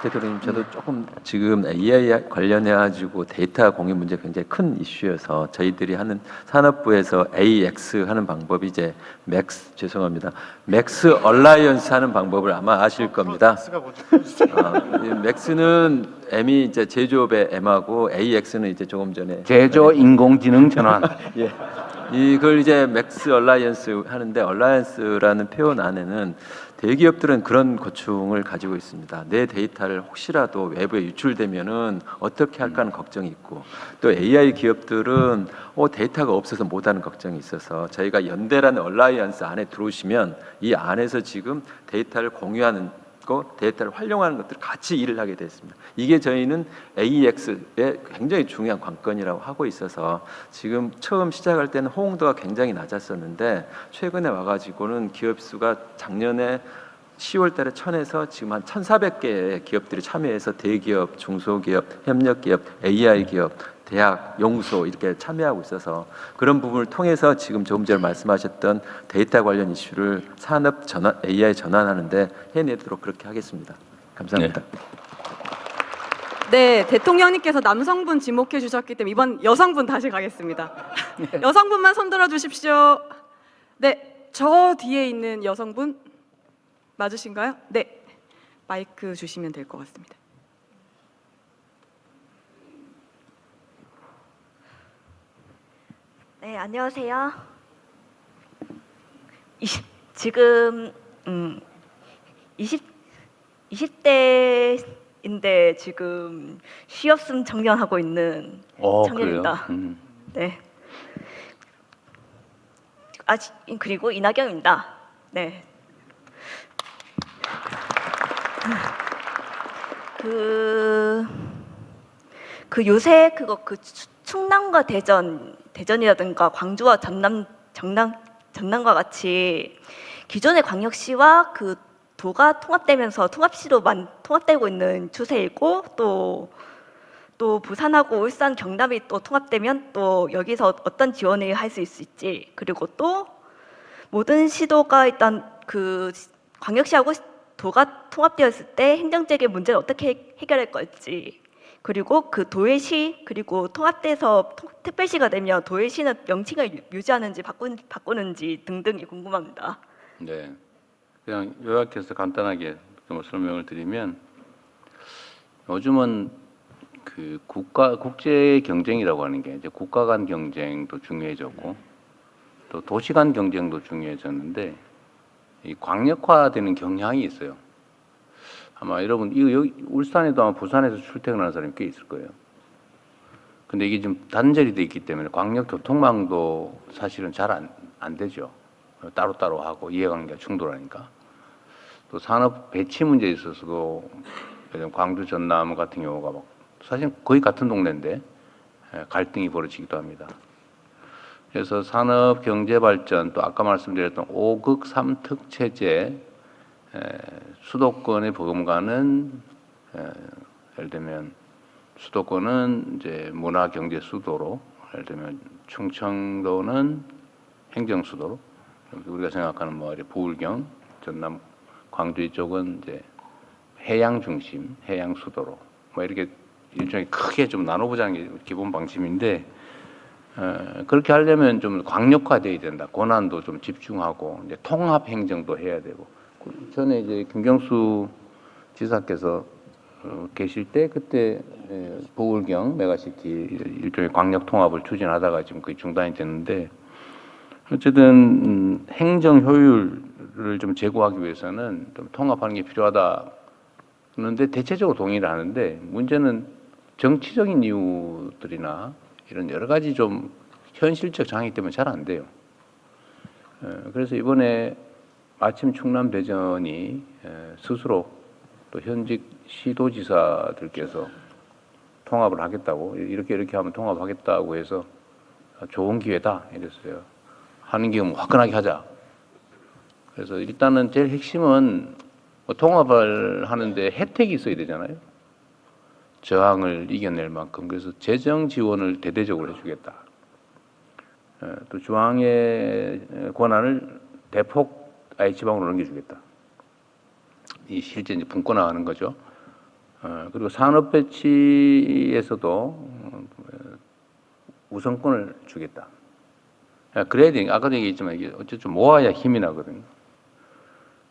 대표님, 저도 조금 지금 AI 관련해 가지고 데이터 공유 문제 굉장히 큰 이슈여서 저희들이 하는 산업부에서 AX 하는 방법이 이제 죄송합니다. 맥스 얼라이언스 하는 방법을 아마 아실 겁니다. 맥스는 M이 이제 제조업의 M하고 AX는 이제 조금 전에 제조 인공지능 전환. 예. 이걸 이제 맥스 얼라이언스 하는데 얼라이언스라는 표현 안에는 대기업들은 그런 고충을 가지고 있습니다. 내 데이터를 혹시라도 외부에 유출되면은 어떻게 할까 하는 걱정이 있고 또 AI 기업들은 데이터가 없어서 못하는 걱정이 있어서 저희가 연대라는 얼라이언스 안에 들어오시면 이 안에서 지금 데이터를 공유하는 데이터를 활용하는 것들 같이 일을 하게 됐습니다. 이게 저희는 AX의 굉장히 중요한 관건이라고 하고 있어서 지금 처음 시작할 때는 호응도가 굉장히 낮았었는데 최근에 와가지고는 기업 수가 작년에 10월 달에 1000에서 지금 한 1400개의 기업들이 참여해서 대기업, 중소기업, 협력기업, AI 기업, 대학, 연구소 이렇게 참여하고 있어서 그런 부분을 통해서 지금 조금 전에 말씀하셨던 데이터 관련 이슈를 산업 전환, AI 전환하는데 해내도록 그렇게 하겠습니다. 감사합니다. 네, 대통령님께서 남성분 지목해 주셨기 때문에 이번 여성분 다시 가겠습니다. 여성분만 손들어 주십시오. 네, 저 뒤에 있는 여성분 맞으신가요? 네. 마이크 주시면 될 것 같습니다. 네, 안녕하세요. 지금 20대인데 지금 취업승 청년하고 있는 청년입니다. 그래요? 네. 그리고 이나경입니다. 네. 그 요새 그 충남과 대전이라든가 광주와 전남과 같이 기존의 광역시와 그 도가 통합되면서 통합시로 통합되고 있는 추세이고 또 부산하고 울산, 경남이 또 통합되면 또 여기서 어떤 지원을 할 수 있을지, 그리고 또 모든 시도가 일단 그 광역시하고 도가 통합되었을 때 행정적인 문제를 어떻게 해결할 걸지, 그리고 그 도의시 그리고 통합돼서 특별시가 되면 도의시는 명칭을 유지하는지 바꾸는지 등등이 궁금합니다. 네. 그냥 요약해서 간단하게 좀 설명을 드리면, 요즘은 그 국제 경쟁이라고 하는 게 이제 국가 간 경쟁도 중요해졌고 또 도시 간 경쟁도 중요해졌는데, 이 광역화되는 경향이 있어요. 아마 여러분 여기 울산에도 아마 부산에서 출퇴근하는 사람이 꽤 있을 거예요. 근데 이게 좀 단절이 돼 있기 때문에 광역 교통망도 사실은 잘 안 되죠. 따로따로 하고 이해관계가 충돌하니까. 또 산업 배치 문제에 있어서도 광주 전남 같은 경우가 막 사실 거의 같은 동네인데 갈등이 벌어지기도 합니다. 그래서 산업 경제 발전, 또 아까 말씀드렸던 5극 3특 체제, 수도권의 버금가는 예를 들면 수도권은 이제 문화 경제 수도로, 예를 들면 충청도는 행정 수도로, 우리가 생각하는 뭐 부울경, 전남 광주 이쪽은 이제 해양 중심, 해양 수도로 뭐 이렇게 일종의 크게 좀 나눠보자는 게 기본 방침인데, 그렇게 하려면 좀 광역화돼야 된다. 권한도 좀 집중하고 이제 통합 행정도 해야 되고. 전에 이제 김경수 지사께서 계실 때 그때 보울경 메가시티 일종의 광역 통합을 추진하다가 지금 거의 중단이 됐는데, 어쨌든 행정 효율을 좀 제고하기 위해서는 좀 통합하는 게 필요하다. 그런데 대체적으로 동의를 하는데, 문제는 정치적인 이유들이나 이런 여러 가지 좀 현실적 장애 때문에 잘 안 돼요. 그래서 이번에 마침 충남 대전이 스스로 또 현직 시도지사들께서 통합을 하겠다고, 이렇게 하면 통합하겠다고 해서 좋은 기회다 이랬어요. 하는 게 뭐 화끈하게 하자. 그래서 일단은 제일 핵심은 뭐 통합을 하는데 혜택이 있어야 되잖아요. 저항을 이겨낼 만큼. 그래서 재정 지원을 대대적으로 해주겠다. 또 중앙의 권한을 대폭 아예 지방으로 넘겨주겠다. 이 실제 이제 분권화하는 거죠. 그리고 산업 배치에서도 우선권을 주겠다. 그래야 되니까 아까도 얘기했지만 이게 어쨌든 모아야 힘이 나거든요.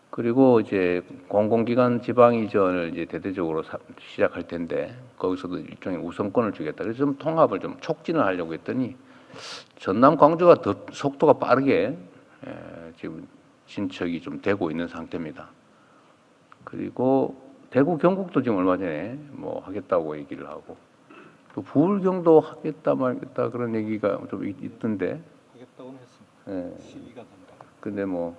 그리고 이제 공공기관 지방 이전을 이제 대대적으로 시작할 텐데 거기서도 일종의 우선권을 주겠다. 그래서 좀 통합을 좀 촉진을 하려고 했더니 전남 광주가 더 속도가 빠르게 지금 진척이 좀 되고 있는 상태입니다. 그리고 대구 경북도 지금 얼마 전에 뭐 하겠다고 얘기를 하고, 또 부울경도 하겠다 말겠다 그런 얘기가 좀 있던데. 하겠다고는 했습니다. 예. 시기가 된다. 근데 뭐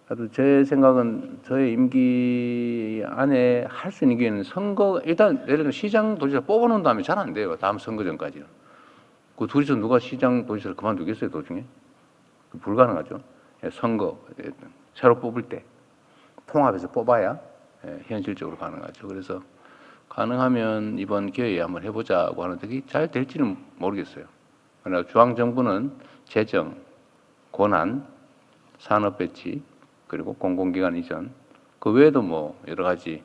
하여튼 제 생각은 저의 임기 안에 할 수 있는 기회는 선거, 일단 예를 들면 시장 도지사 뽑아놓은 다음에 잘 안 돼요. 다음 선거 전까지는. 그 둘이서 누가 시장 도지사를 그만두겠어요, 도중에? 불가능하죠. 선거 새로 뽑을 때 통합해서 뽑아야 현실적으로 가능하죠. 그래서 가능하면 이번 기회에 한번 해보자고 하는데 그게 잘 될지는 모르겠어요. 그러나 중앙정부는 재정, 권한, 산업 배치, 그리고 공공기관 이전, 그 외에도 뭐 여러 가지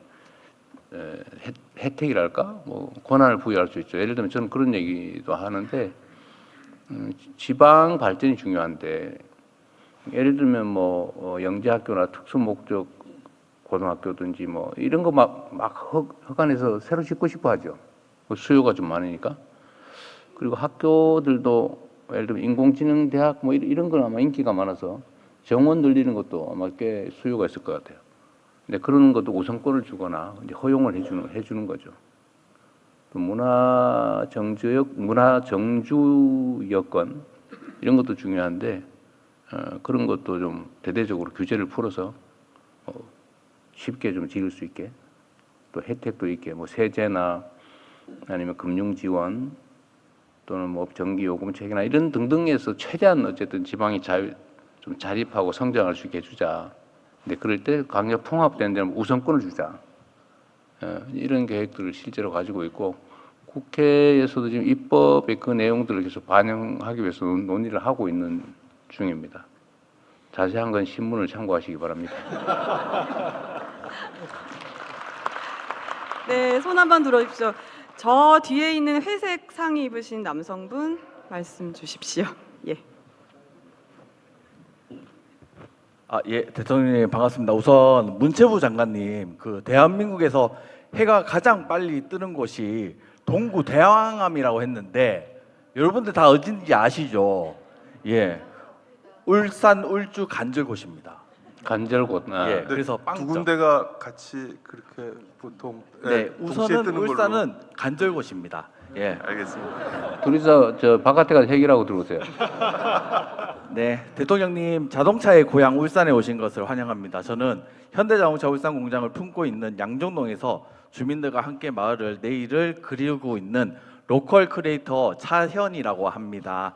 혜택이랄까, 뭐 권한을 부여할 수 있죠. 예를 들면 저는 그런 얘기도 하는데, 지방 발전이 중요한데, 예를 들면 뭐 영재학교나 특수 목적 고등학교든지 뭐 이런 거 막 허간해서 새로 짓고 싶어 하죠. 수요가 좀 많으니까. 그리고 학교들도 예를 들면 인공지능 대학 뭐 이런 건 아마 인기가 많아서 정원 늘리는 것도 아마 꽤 수요가 있을 것 같아요. 근데 그런 것도 우선권을 주거나 이제 허용을 해주는 거죠. 또 문화 정주 여건 이런 것도 중요한데 그런 것도 좀 대대적으로 규제를 풀어서 쉽게 좀 지을 수 있게 또 혜택도 있게 뭐 세제나 아니면 금융 지원 또는 뭐 전기 요금책이나 이런 등등에서 최대한 어쨌든 지방이 좀 자립하고 성장할 수 있게 해주자. 근데 그럴 때 강력 통합되는 데는 우선권을 주자. 이런 계획들을 실제로 가지고 있고 국회에서도 지금 입법의 그 내용들을 계속 반영하기 위해서 논의를 하고 있는 중입니다. 자세한 건 신문을 참고하시기 바랍니다. 네, 손 한번 들어주십시오. 저 뒤에 있는 회색 상의 입으신 남성분 말씀 주십시오. 예. 예, 대통령님 반갑습니다. 우선 문체부 장관님, 그 대한민국에서 해가 가장 빨리 뜨는 곳이 동구 대왕암이라고 했는데 여러분들 다 어딘지 아시죠? 예, 울산 울주 간절곶입니다. 간절곶. 예, 그래서 두 빵점. 군데가 같이 그렇게 보통 네, 동시에 우선은 뜨는 걸로. 울산은 간절곶입니다. 예, 알겠습니다. 둘이서 저 바깥에 가서 해결하고 들어오세요. 네, 대통령님 자동차의 고향 울산에 오신 것을 환영합니다. 저는 현대자동차 울산 공장을 품고 있는 양정동에서 주민들과 함께 마을을 내일을 그리고 있는 로컬 크리에이터 차현이라고 합니다.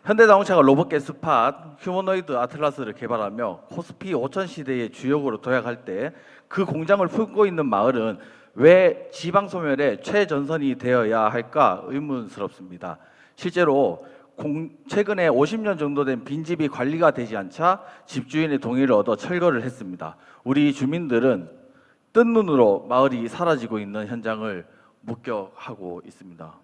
현대자동차가 로봇계 스팟 휴머노이드 아틀라스를 개발하며 코스피 5000 시대의 주역으로 도약할 때 그 공장을 품고 있는 마을은 왜 지방 소멸의 최전선이 되어야 할까 의문스럽습니다. 실제로 최근에 50년 정도 된 빈집이 관리가 되지 않자 집주인의 동의를 얻어 철거를 했습니다. 우리 주민들은 뜬 눈으로 마을이 사라지고 있는 현장을 목격하고 있습니다.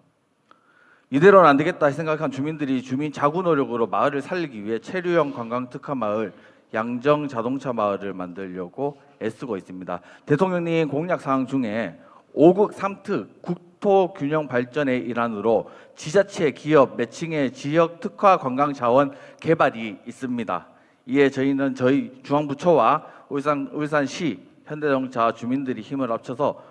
이대로는 안 되겠다 생각한 주민들이 주민 자구 노력으로 마을을 살리기 위해 체류형 관광 특화 마을 양정 자동차 마을을 만들려고 애쓰고 있습니다. 대통령님 공약 사항 중에 5극 3특 국토 균형 발전의 일환으로 지자체, 기업, 매칭의 지역 특화 관광 자원 개발이 있습니다. 이에 저희는 저희 중앙부처와 울산시 현대자동차 주민들이 힘을 합쳐서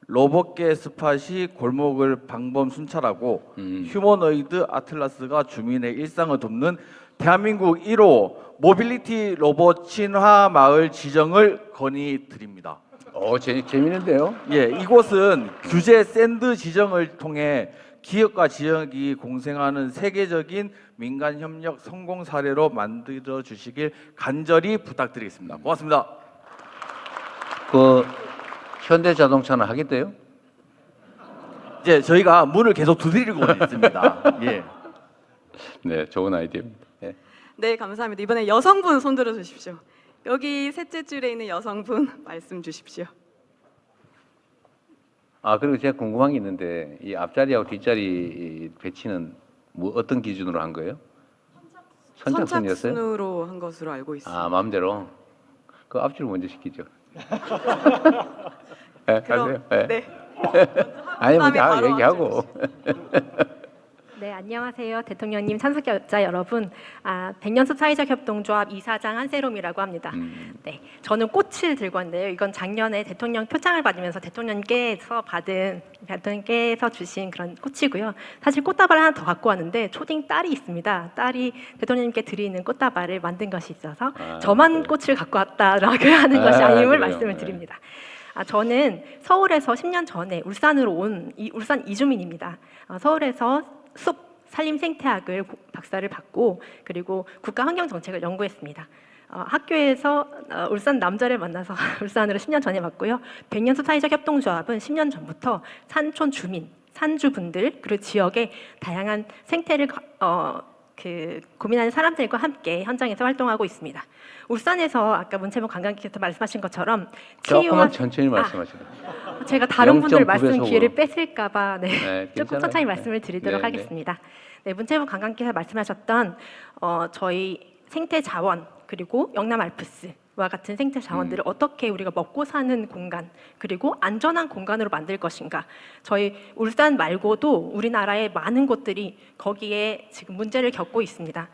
로봇계 스팟이 골목을 방범 순찰하고 휴머노이드 아틀라스가 주민의 일상을 돕는 대한민국 1호 모빌리티 로봇 친화 마을 지정을 건의드립니다. 재밌는데요? 예, 이곳은 규제 샌드 지정을 통해 기업과 지역이 공생하는 세계적인 민간 협력 성공 사례로 만들어 주시길 간절히 부탁드리겠습니다. 고맙습니다. 그 현대자동차는 하겠대요? 이제 저희가 문을 계속 두드리고 있습니다. 예. 네, 좋은 아이디어입니다. 예. 네, 감사합니다. 이번에 여성분 손 들어 주십시오. 여기 셋째 줄에 있는 여성분 말씀 주십시오. 그리고 제가 궁금한 게 있는데 이 앞자리하고 뒷자리 배치는 뭐 어떤 기준으로 한 거예요? 선착순이었어요? 선착순으로 한 것으로 알고 있습니다. 마음대로. 그 앞줄 먼저 시키죠. 네, 가세요. 네. 네. 아니 뭐 다 바로 얘기하고. 네, 안녕하세요. 대통령님, 참석자 여러분. 백년숲 사회적 협동조합 이사장 한세롬이라고 합니다. 네, 저는 꽃을 들고 왔는데요. 이건 작년에 대통령 표창을 받으면서 대통령께서 주신 그런 꽃이고요. 사실 꽃다발을 하나 더 갖고 왔는데 초딩 딸이 있습니다. 딸이 대통령님께 드리는 꽃다발을 만든 것이 있어서 저만 꽃을 갖고 왔다라고 하는 것이 아님을 말씀을 드립니다. 저는 서울에서 10년 전에 울산으로 온 울산 이주민입니다. 서울에서 숲 산림 생태학을 박사를 받고 그리고 국가환경정책을 연구했습니다. 학교에서 울산 남자를 만나서 울산으로 10년 전에 왔고요. 백년숲 사회적 협동조합은 10년 전부터 산촌 주민, 산주분들 그리고 지역의 다양한 생태를 고민하는 사람들과 함께 현장에서 활동하고 있습니다. 울산에서 아까 문체부 관광객께서 말씀하신 것처럼 조금만 천천히 말씀하시고. 제가 다른 분들 말씀 0.9배속으로. 기회를 뺏을까봐 조금 괜찮아요. 천천히 말씀을 드리도록 네, 하겠습니다. 네, 문체부 관광객께서 말씀하셨던 저희 생태 자원 그리고 영남 알프스 와 같은 생태 자원들을 어떻게 우리가 먹고 사는 공간 그리고 안전한 공간으로 만들 것인가. 저희 울산 말고도 우리나라의 많은 곳들이 거기에 지금 문제를 겪고 있습니다.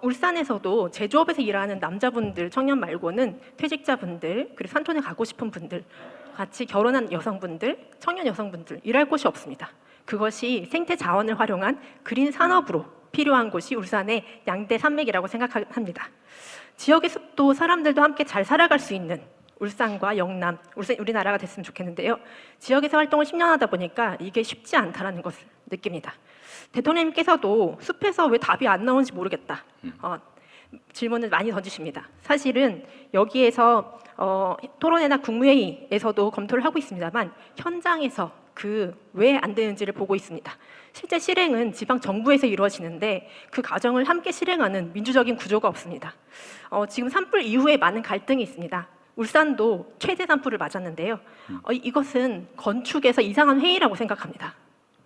울산에서도 제조업에서 일하는 남자분들, 청년 말고는 퇴직자분들, 그리고 산촌에 가고 싶은 분들, 같이 결혼한 여성분들, 청년 여성분들 일할 곳이 없습니다. 그것이 생태 자원을 활용한 그린 산업으로 필요한 곳이 울산의 양대 산맥이라고 생각합니다. 지역의 숲도 사람들도 함께 잘 살아갈 수 있는 울산과 영남, 우리나라가 됐으면 좋겠는데요. 지역에서 활동을 10년 하다 보니까 이게 쉽지 않다라는 것을 느낍니다. 대통령님께서도 숲에서 왜 답이 안 나오는지 모르겠다. 질문을 많이 던지십니다. 사실은 여기에서 토론회나 국무회의에서도 검토를 하고 있습니다만 현장에서 그 왜 안 되는지를 보고 있습니다. 실제 실행은 지방 정부에서 이루어지는데 그 과정을 함께 실행하는 민주적인 구조가 없습니다. 지금 산불 이후에 많은 갈등이 있습니다. 울산도 최대 산불을 맞았는데요. 이것은 건축에서 이상한 회의라고 생각합니다.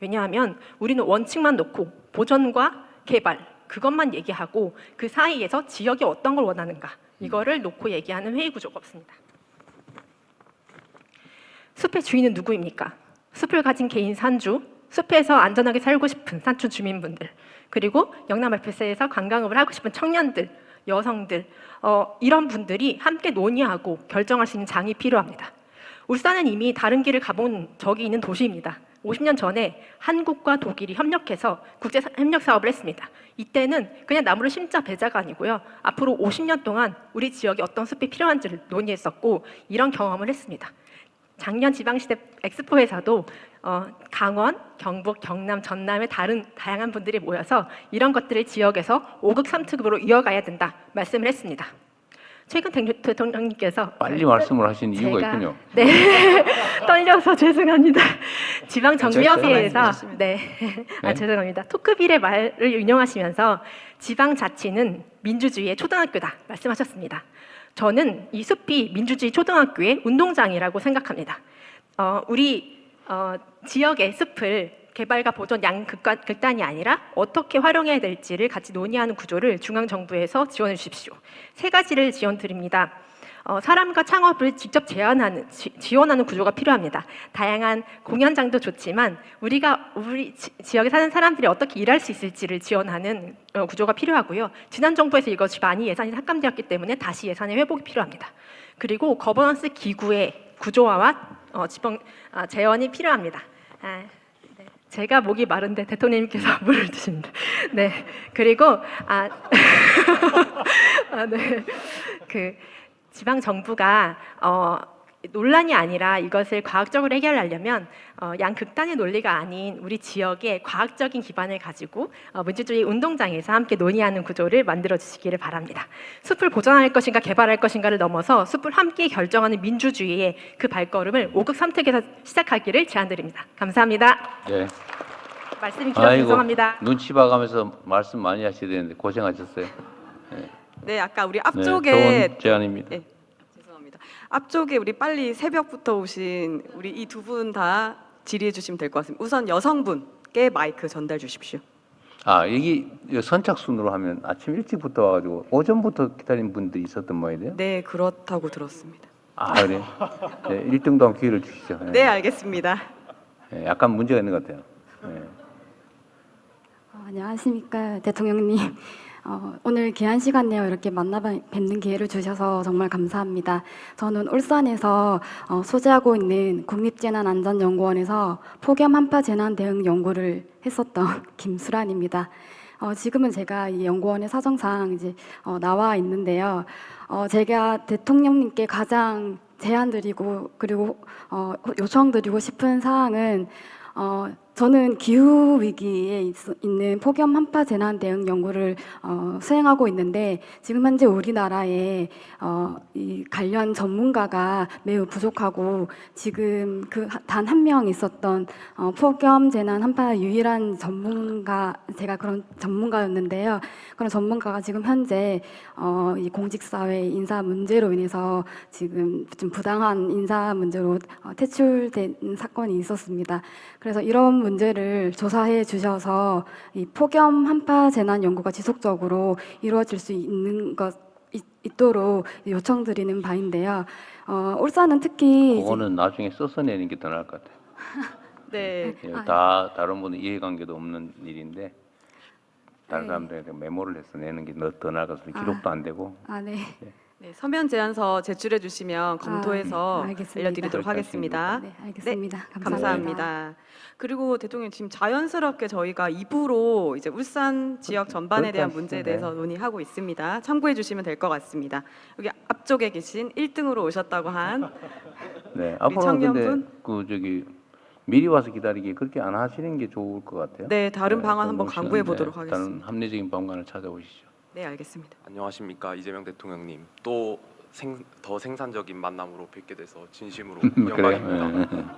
왜냐하면 우리는 원칙만 놓고 보전과 개발 그것만 얘기하고 그 사이에서 지역이 어떤 걸 원하는가 이거를 놓고 얘기하는 회의 구조가 없습니다. 숲의 주인은 누구입니까? 숲을 가진 개인 산주, 숲에서 안전하게 살고 싶은 산촌 주민분들, 그리고 영남 알프스에서 관광업을 하고 싶은 청년들, 여성들, 이런 분들이 함께 논의하고 결정할 수 있는 장이 필요합니다. 울산은 이미 다른 길을 가본 적이 있는 도시입니다. 50년 전에 한국과 독일이 협력해서 국제 협력 사업을 했습니다. 이때는 그냥 나무를 심자 배자가 아니고요. 앞으로 50년 동안 우리 지역에 어떤 숲이 필요한지를 논의했었고 이런 경험을 했습니다. 작년 지방시대 엑스포에서도 강원, 경북, 경남, 전남의 다양한 분들이 모여서 이런 것들을 지역에서 5극 3특으로 이어가야 된다 말씀을 했습니다. 최근 대통령님께서 빨리 말씀을 하신 이유가 있군요. 네, 떨려서 죄송합니다. 지방정비협의회에서 죄송합니다. 토크빌의 말을 인용하시면서 지방자치는 민주주의의 초등학교다 말씀하셨습니다. 저는 이 숲이 민주주의 초등학교의 운동장이라고 생각합니다. 우리 지역의 숲을 개발과 보존 양극단이 아니라 어떻게 활용해야 될지를 같이 논의하는 구조를 중앙정부에서 지원해 주십시오. 3가지를 지원드립니다. 사람과 창업을 직접 지원하는 구조가 필요합니다. 다양한 공연장도 좋지만 우리 지역에 사는 사람들이 어떻게 일할 수 있을지를 지원하는 구조가 필요하고요. 지난 정부에서 이것이 많이 예산이 삭감되었기 때문에 다시 예산의 회복이 필요합니다. 그리고 거버넌스 기구의 구조화와 재원이 필요합니다. 제가 목이 마른데 대통령님께서 물을 드십니다. 네, 그리고 지방 정부가 논란이 아니라 이것을 과학적으로 해결하려면 양극단의 논리가 아닌 우리 지역의 과학적인 기반을 가지고 민주주의 운동장에서 함께 논의하는 구조를 만들어 주시기를 바랍니다. 숲을 보존할 것인가 개발할 것인가를 넘어서 숲을 함께 결정하는 민주주의의 그 발걸음을 5극 3특에서 시작하기를 제안드립니다. 감사합니다. 네. 말씀이 길어서 죄송합니다. 눈치 봐가면서 말씀 많이 하셔야 되는데 고생하셨어요. 네, 아까 우리 네, 앞쪽에 좋은 제안입니다. 네, 죄송합니다. 앞쪽에 우리 빨리 새벽부터 오신 우리 이 두 분 다 질의해 주시면 될 것 같습니다. 우선 여성분께 마이크 전달 주십시오. 여기 선착순으로 하면 아침 일찍부터 와가지고 오전부터 기다린 분들이 있었던 모양이에요? 네, 그렇다고 들었습니다. 그래요? 네, 1등도 한 기회를 주시죠. 네, 알겠습니다. 네, 약간 문제가 있는 것 같아요. 네. 안녕하십니까 대통령님. 오늘 귀한 시간 내어 이렇게 만나 뵙는 기회를 주셔서 정말 감사합니다. 저는 울산에서 소재하고 있는 국립재난안전연구원에서 폭염 한파 재난 대응 연구를 했었던 김수란입니다. 지금은 제가 이 연구원의 사정상 이제 나와 있는데요. 제가 대통령님께 가장 제안드리고 그리고 요청드리고 싶은 사항은 저는 기후 위기에 있는 폭염 한파 재난 대응 연구를 수행하고 있는데 지금 현재 우리나라에 이 관련 전문가가 매우 부족하고 지금 그 단 한 명 있었던 폭염 재난 한파 유일한 전문가 제가 그런 전문가였는데요. 그런 전문가가 지금 현재 이 공직사회 인사 문제로 인해서 지금 좀 부당한 인사 문제로 퇴출된 사건이 있었습니다. 그래서 이런 문제를 조사해 주셔서 이 폭염 한파 재난 연구가 지속적으로 이루어질 수 있는 것 있도록 요청드리는 바인데요. 울산은 특히 이제 그거는 나중에 써서 내는 게 더 나을 것 같아요. 네. 예, 다 다른 분은 이해관계도 없는 일인데 다른 사람들에게 메모를 해서 내는 게 더 나을 것 같아요. 기록도 안 되고. 네. 네, 서면 제안서 제출해 주시면 검토해서 알겠습니다. 알려드리도록 하겠습니다. 네, 알겠습니다. 네, 감사합니다. 그리고 대통령 지금 자연스럽게 저희가 2부로 이제 울산 지역 전반에 대한 문제에 대해서 논의하고 있습니다. 참고해 주시면 될 것 같습니다. 여기 앞쪽에 계신 1등으로 오셨다고 한 네, 우리 앞으로는 근데 청년분. 그 저기 미리 와서 기다리기 그렇게 안 하시는 게 좋을 것 같아요. 네, 다른 방안 한번 그럼 강구해 네, 보도록 다른 하겠습니다. 합리적인 방안을 찾아보시죠. 네, 알겠습니다. 안녕하십니까, 이재명 대통령님. 또 더 생산적인 만남으로 뵙게 돼서 진심으로 그래요? 영광입니다.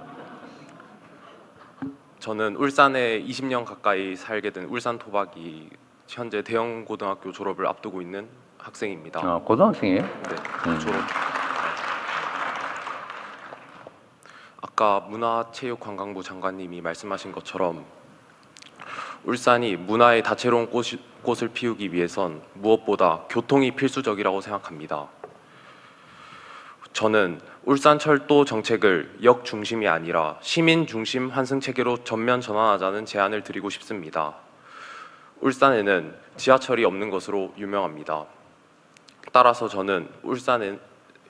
저는 울산에 20년 가까이 살게 된 울산 토박이 현재 대형 고등학교 졸업을 앞두고 있는 학생입니다. 아, 고등학생이에요? 네, 졸업. 아까 문화체육관광부 장관님이 말씀하신 것처럼 울산이 문화의 다채로운 꽃을 피우기 위해선 무엇보다 교통이 필수적이라고 생각합니다. 저는 울산철도 정책을 역 중심이 아니라 시민 중심 환승 체계로 전면 전환하자는 제안을 드리고 싶습니다. 울산에는 지하철이 없는 것으로 유명합니다. 따라서 저는 울산에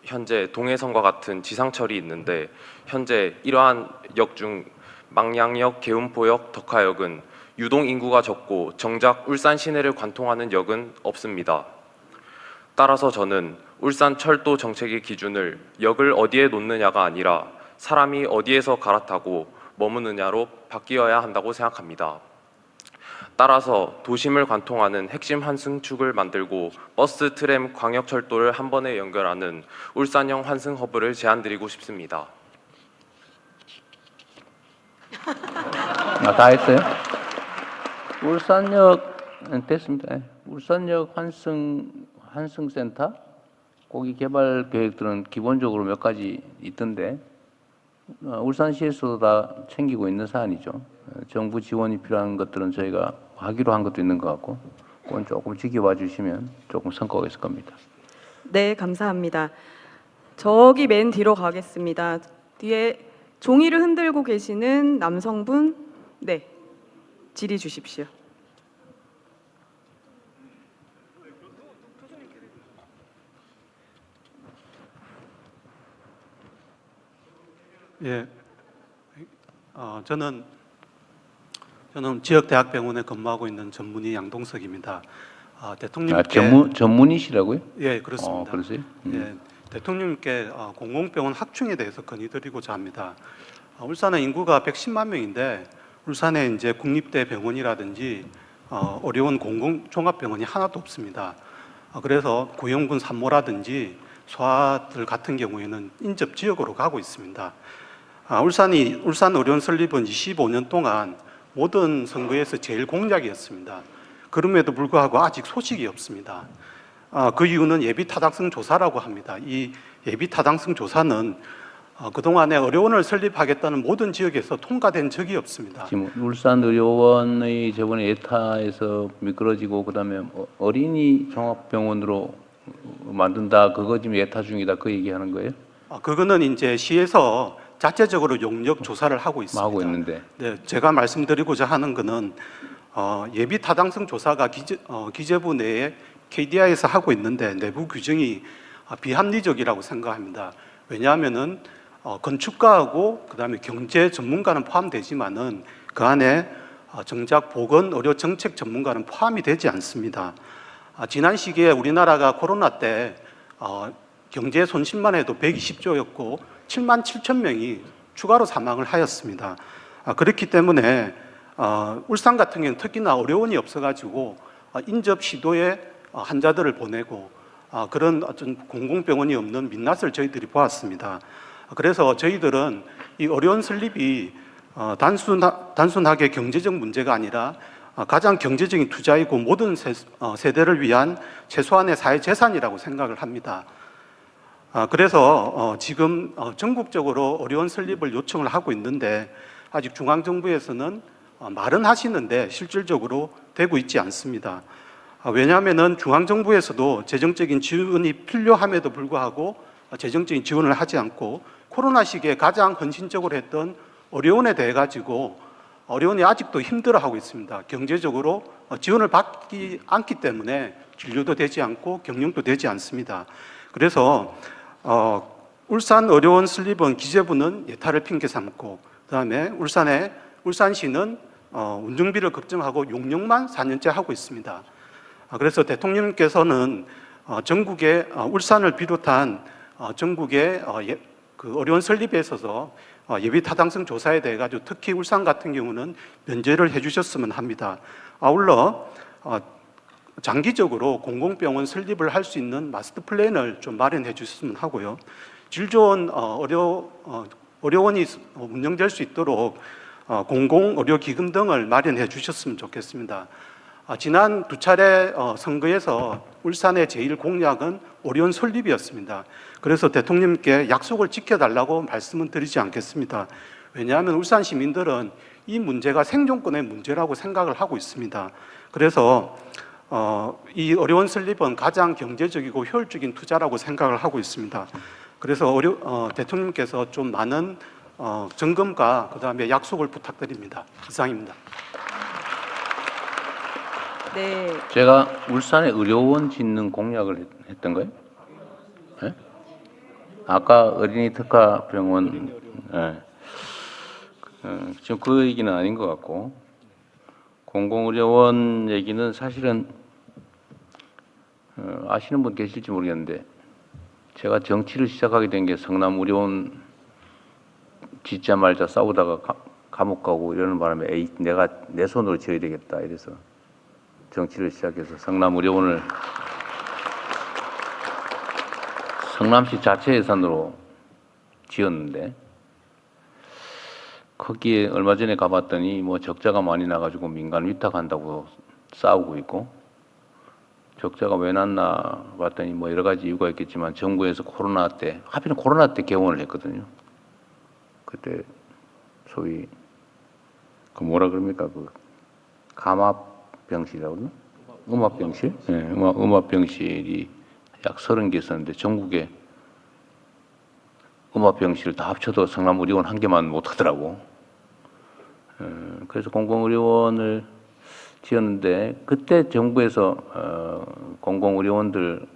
현재 동해선과 같은 지상철이 있는데 현재 이러한 역 중 망량역, 계운포역, 덕화역은 유동 인구가 적고 정작 울산 시내를 관통하는 역은 없습니다. 따라서 저는 울산 철도 정책의 기준을 역을 어디에 놓느냐가 아니라 사람이 어디에서 갈아타고 머무느냐로 바뀌어야 한다고 생각합니다. 따라서 도심을 관통하는 핵심 환승축을 만들고 버스, 트램, 광역철도를 한 번에 연결하는 울산형 환승 허브를 제안드리고 싶습니다. 다 했어요? 울산역 됐습니다. 예. 울산역 환승센터 거기 개발 계획들은 기본적으로 몇 가지 있던데 울산시에서도 다 챙기고 있는 사안이죠. 정부 지원이 필요한 것들은 저희가 하기로 한 것도 있는 것 같고 그건 조금 지켜봐 주시면 조금 성과가 있을 겁니다. 네, 감사합니다. 저기 맨 뒤로 가겠습니다. 뒤에 종이를 흔들고 계시는 남성분, 네, 질의 주십시오. 예, 저는 지역대학병원에 근무하고 있는 전문의 양동석입니다. 대통령께 전문의시라고요? 예, 그렇습니다. 그러세요? 예, 대통령님께 공공병원 확충에 대해서 건의드리고자 합니다. 울산의 인구가 110만 명인데 울산에 이제 국립대 병원이라든지 어려운 공공종합병원이 하나도 없습니다. 그래서 구형군 산모라든지 소아들 같은 경우에는 인접 지역으로 가고 있습니다. 울산 의료원 설립은 25년 동안 모든 선거에서 제일 공약이었습니다. 그럼에도 불구하고 아직 소식이 없습니다. 그 이유는 예비 타당성 조사라고 합니다. 이 예비 타당성 조사는 그동안에 의료원을 설립하겠다는 모든 지역에서 통과된 적이 없습니다. 지금 울산 의료원의 저번에 예타에서 미끄러지고 그다음에 어린이 종합병원으로 만든다 그거 지금 예타 중이다 그 얘기하는 거예요? 그거는 이제 시에서 자체적으로 용역 조사를 하고 있습니다. 하고 있는데. 네, 제가 말씀드리고자 하는 거는 예비 타당성 조사가 기재부 내에 KDI에서 하고 있는데 내부 규정이 비합리적이라고 생각합니다. 왜냐하면은 건축가하고 그다음에 경제 전문가는 포함되지만은 그 안에 정작 보건 의료 정책 전문가는 포함이 되지 않습니다. 지난 시기에 우리나라가 코로나 때 경제 손실만 해도 120조였고 7만 7천 명이 추가로 사망을 하였습니다. 그렇기 때문에 울산 같은 경우는 특히나 의료원이 없어가지고 인접 시도에 환자들을 보내고 그런 어떤 공공병원이 없는 민낯을 저희들이 보았습니다. 그래서 저희들은 이 의료원 설립이 단순하게 경제적 문제가 아니라 가장 경제적인 투자이고 모든 세대를 위한 최소한의 사회재산이라고 생각을 합니다. 그래서 지금 전국적으로 의료원 설립을 요청을 하고 있는데 아직 중앙정부에서는 말은 하시는데 실질적으로 되고 있지 않습니다. 왜냐하면은 중앙정부에서도 재정적인 지원이 필요함에도 불구하고 재정적인 지원을 하지 않고 코로나 시기에 가장 헌신적으로 했던 의료원에 대해 가지고 의료원이 아직도 힘들어하고 있습니다. 경제적으로 지원을 받지 않기 때문에 진료도 되지 않고 경영도 되지 않습니다. 그래서 울산 의료원 설립은 기재부는 예타를 핑계 삼고, 그다음에 울산시는 운영비를 걱정하고 용역만 4년째 하고 있습니다. 그래서 대통령께서는 전국의 울산을 비롯한 전국의 그 의료원 설립에 있어서 예비 타당성 조사에 대해 가지고 특히 울산 같은 경우는 면제를 해주셨으면 합니다. 아울러 장기적으로 공공병원 설립을 할 수 있는 마스터 플랜을 좀 마련해 주셨으면 하고요. 질 좋은 의료원이 운영될 수 있도록 공공의료기금 등을 마련해 주셨으면 좋겠습니다. 지난 두 차례 선거에서 울산의 제일 공약은 의료원 설립이었습니다. 그래서 대통령님께 약속을 지켜달라고 말씀은 드리지 않겠습니다. 왜냐하면 울산 시민들은 이 문제가 생존권의 문제라고 생각을 하고 있습니다. 그래서 이 의료원 설립은 가장 경제적이고 효율적인 투자라고 생각을 하고 있습니다. 그래서 대통령께서 좀 많은 점검과 그다음에 약속을 부탁드립니다. 이상입니다. 네. 제가 울산에 의료원 짓는 공약을 했던 거예요? 네? 아까 어린이 특화병원, 네. 지금 그 얘기는 아닌 것 같고, 공공의료원 얘기는 사실은 아시는 분 계실지 모르겠는데, 제가 정치를 시작하게 된 게 성남의료원 짓자 말자 싸우다가 감옥 가고 이러는 바람에 에이, 내가 내 손으로 지어야 되겠다 이래서 정치를 시작해서 성남의료원을 성남시 자체 예산으로 지었는데, 거기에 얼마 전에 가봤더니 뭐 적자가 많이 나가지고 민간 위탁한다고 싸우고 있고, 적자가 왜 났나 봤더니 뭐 여러 가지 이유가 있겠지만 정부에서 코로나 때, 하필은 코로나 때 개원을 했거든요. 그때 소위 그 뭐라 그럽니까, 그 감압병실이라고 그러나? 음압병실? 네, 음압병실이 약 30개 있었는데 전국에 음압병실을 다 합쳐도 성남의료원 한 개만 못 하더라고. 그래서 공공의료원을 지었는데, 그때 정부에서 공공의료원들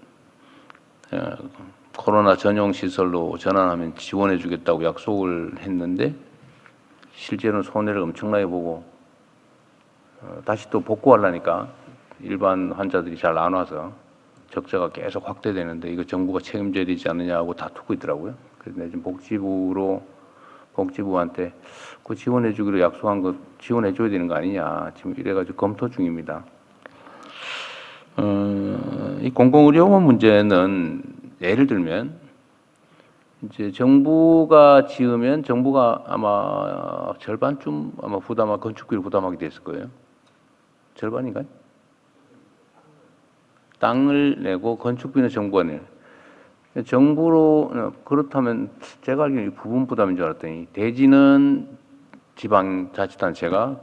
코로나 전용 시설로 전환하면 지원해 주겠다고 약속을 했는데, 실제로는 손해를 엄청나게 보고 다시 또 복구하려니까 일반 환자들이 잘 안 와서 적자가 계속 확대되는데, 이거 정부가 책임져야 되지 않느냐고 다투고 있더라고요. 그래서 지금 복지부한테 그 지원해 주기로 약속한 거 지원해 줘야 되는 거 아니냐 지금 이래가지고 검토 중입니다. 이 공공의료원 문제는 예를 들면 이제 정부가 지으면 정부가 아마 절반쯤 아마 건축비를 부담하게 됐을 거예요. 절반인가요? 땅을 내고 건축비는 정부가 내요. 정부로 그렇다면 제가 알기로는 부분 부담인 줄 알았더니, 대지는 지방자치단체가,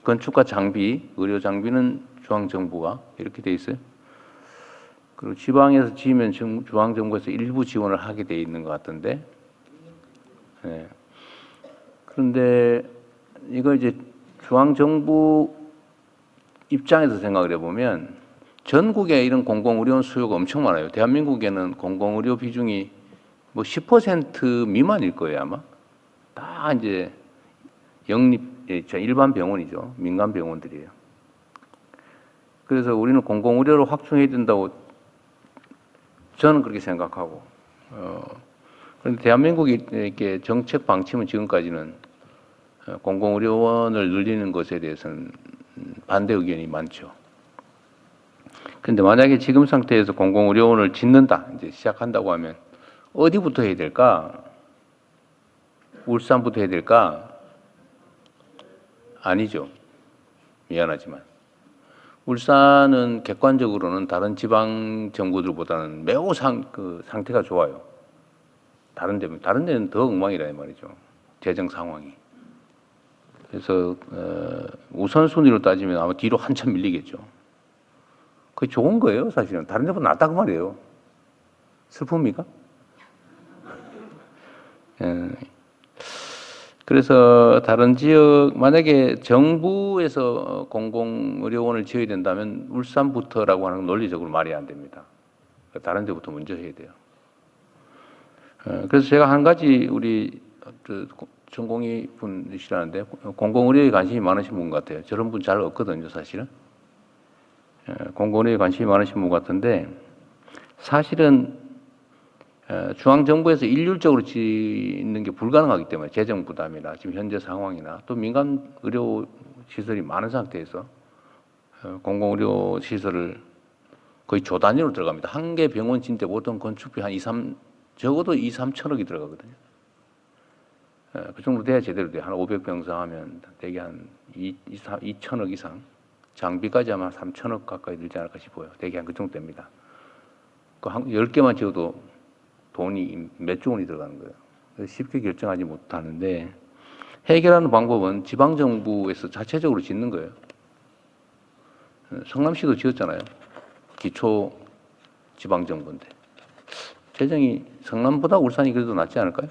건축과 장비, 의료 장비는 중앙정부가 이렇게 돼 있어요. 그리고 지방에서 지으면 중앙정부에서 일부 지원을 하게 돼 있는 것 같던데. 네. 그런데 이거 이제 중앙정부 입장에서 생각을 해보면 전국에 이런 공공의료원 수요가 엄청 많아요. 대한민국에는 공공의료 비중이 뭐 10% 미만일 거예요, 아마. 다 이제 일반 병원이죠. 민간 병원들이에요. 그래서 우리는 공공의료를 확충해야 된다고 저는 그렇게 생각하고, 그런데 대한민국이 이렇게 정책 방침은 지금까지는 공공의료원을 늘리는 것에 대해서는 반대 의견이 많죠. 그런데 만약에 지금 상태에서 공공의료원을 짓는다, 이제 시작한다고 하면 어디부터 해야 될까? 울산부터 해야 될까? 아니죠. 미안하지만. 울산은 객관적으로는 다른 지방 정부들보다는 매우 상태가 좋아요. 다른 데는 더 엉망이라 말이죠. 재정 상황이. 그래서 우선순위로 따지면 아마 뒤로 한참 밀리겠죠. 그게 좋은 거예요, 사실은. 다른 데보다 낫다고 말이에요. 슬픕니까? 예. 그래서 다른 지역, 만약에 정부에서 공공의료원을 지어야 된다면 울산부터라고 하는 건 논리적으로 말이 안 됩니다. 다른 데부터 먼저 해야 돼요. 그래서 제가 한 가지 우리 전공의 분이시라는데 공공의료에 관심이 많으신 분 같아요. 저런 분 잘 없거든요, 사실은. 공공의료에 관심이 많으신 분 같은데 사실은 중앙정부에서 일률적으로 짓는 게 불가능하기 때문에 재정 부담이나 지금 현재 상황이나 또 민간 의료 시설이 많은 상태에서 공공의료 시설을 거의 조 단위로 들어갑니다. 한 개 병원 짓는데 보통 건축비 한 적어도 2, 3천억이 들어가거든요. 그 정도 돼야 제대로 돼요. 한 500병상 하면 대개 한 2천억 이상. 장비까지 아마 3천억 가까이 들지 않을까 싶어요. 대개 한 그 정도 됩니다. 그 10개만 지어도 돈이 몇 조 원이 들어가는 거예요. 그래서 쉽게 결정하지 못하는데 해결하는 방법은 지방정부에서 자체적으로 짓는 거예요. 성남시도 지었잖아요. 기초 지방정부인데. 재정이 성남보다 울산이 그래도 낫지 않을까요?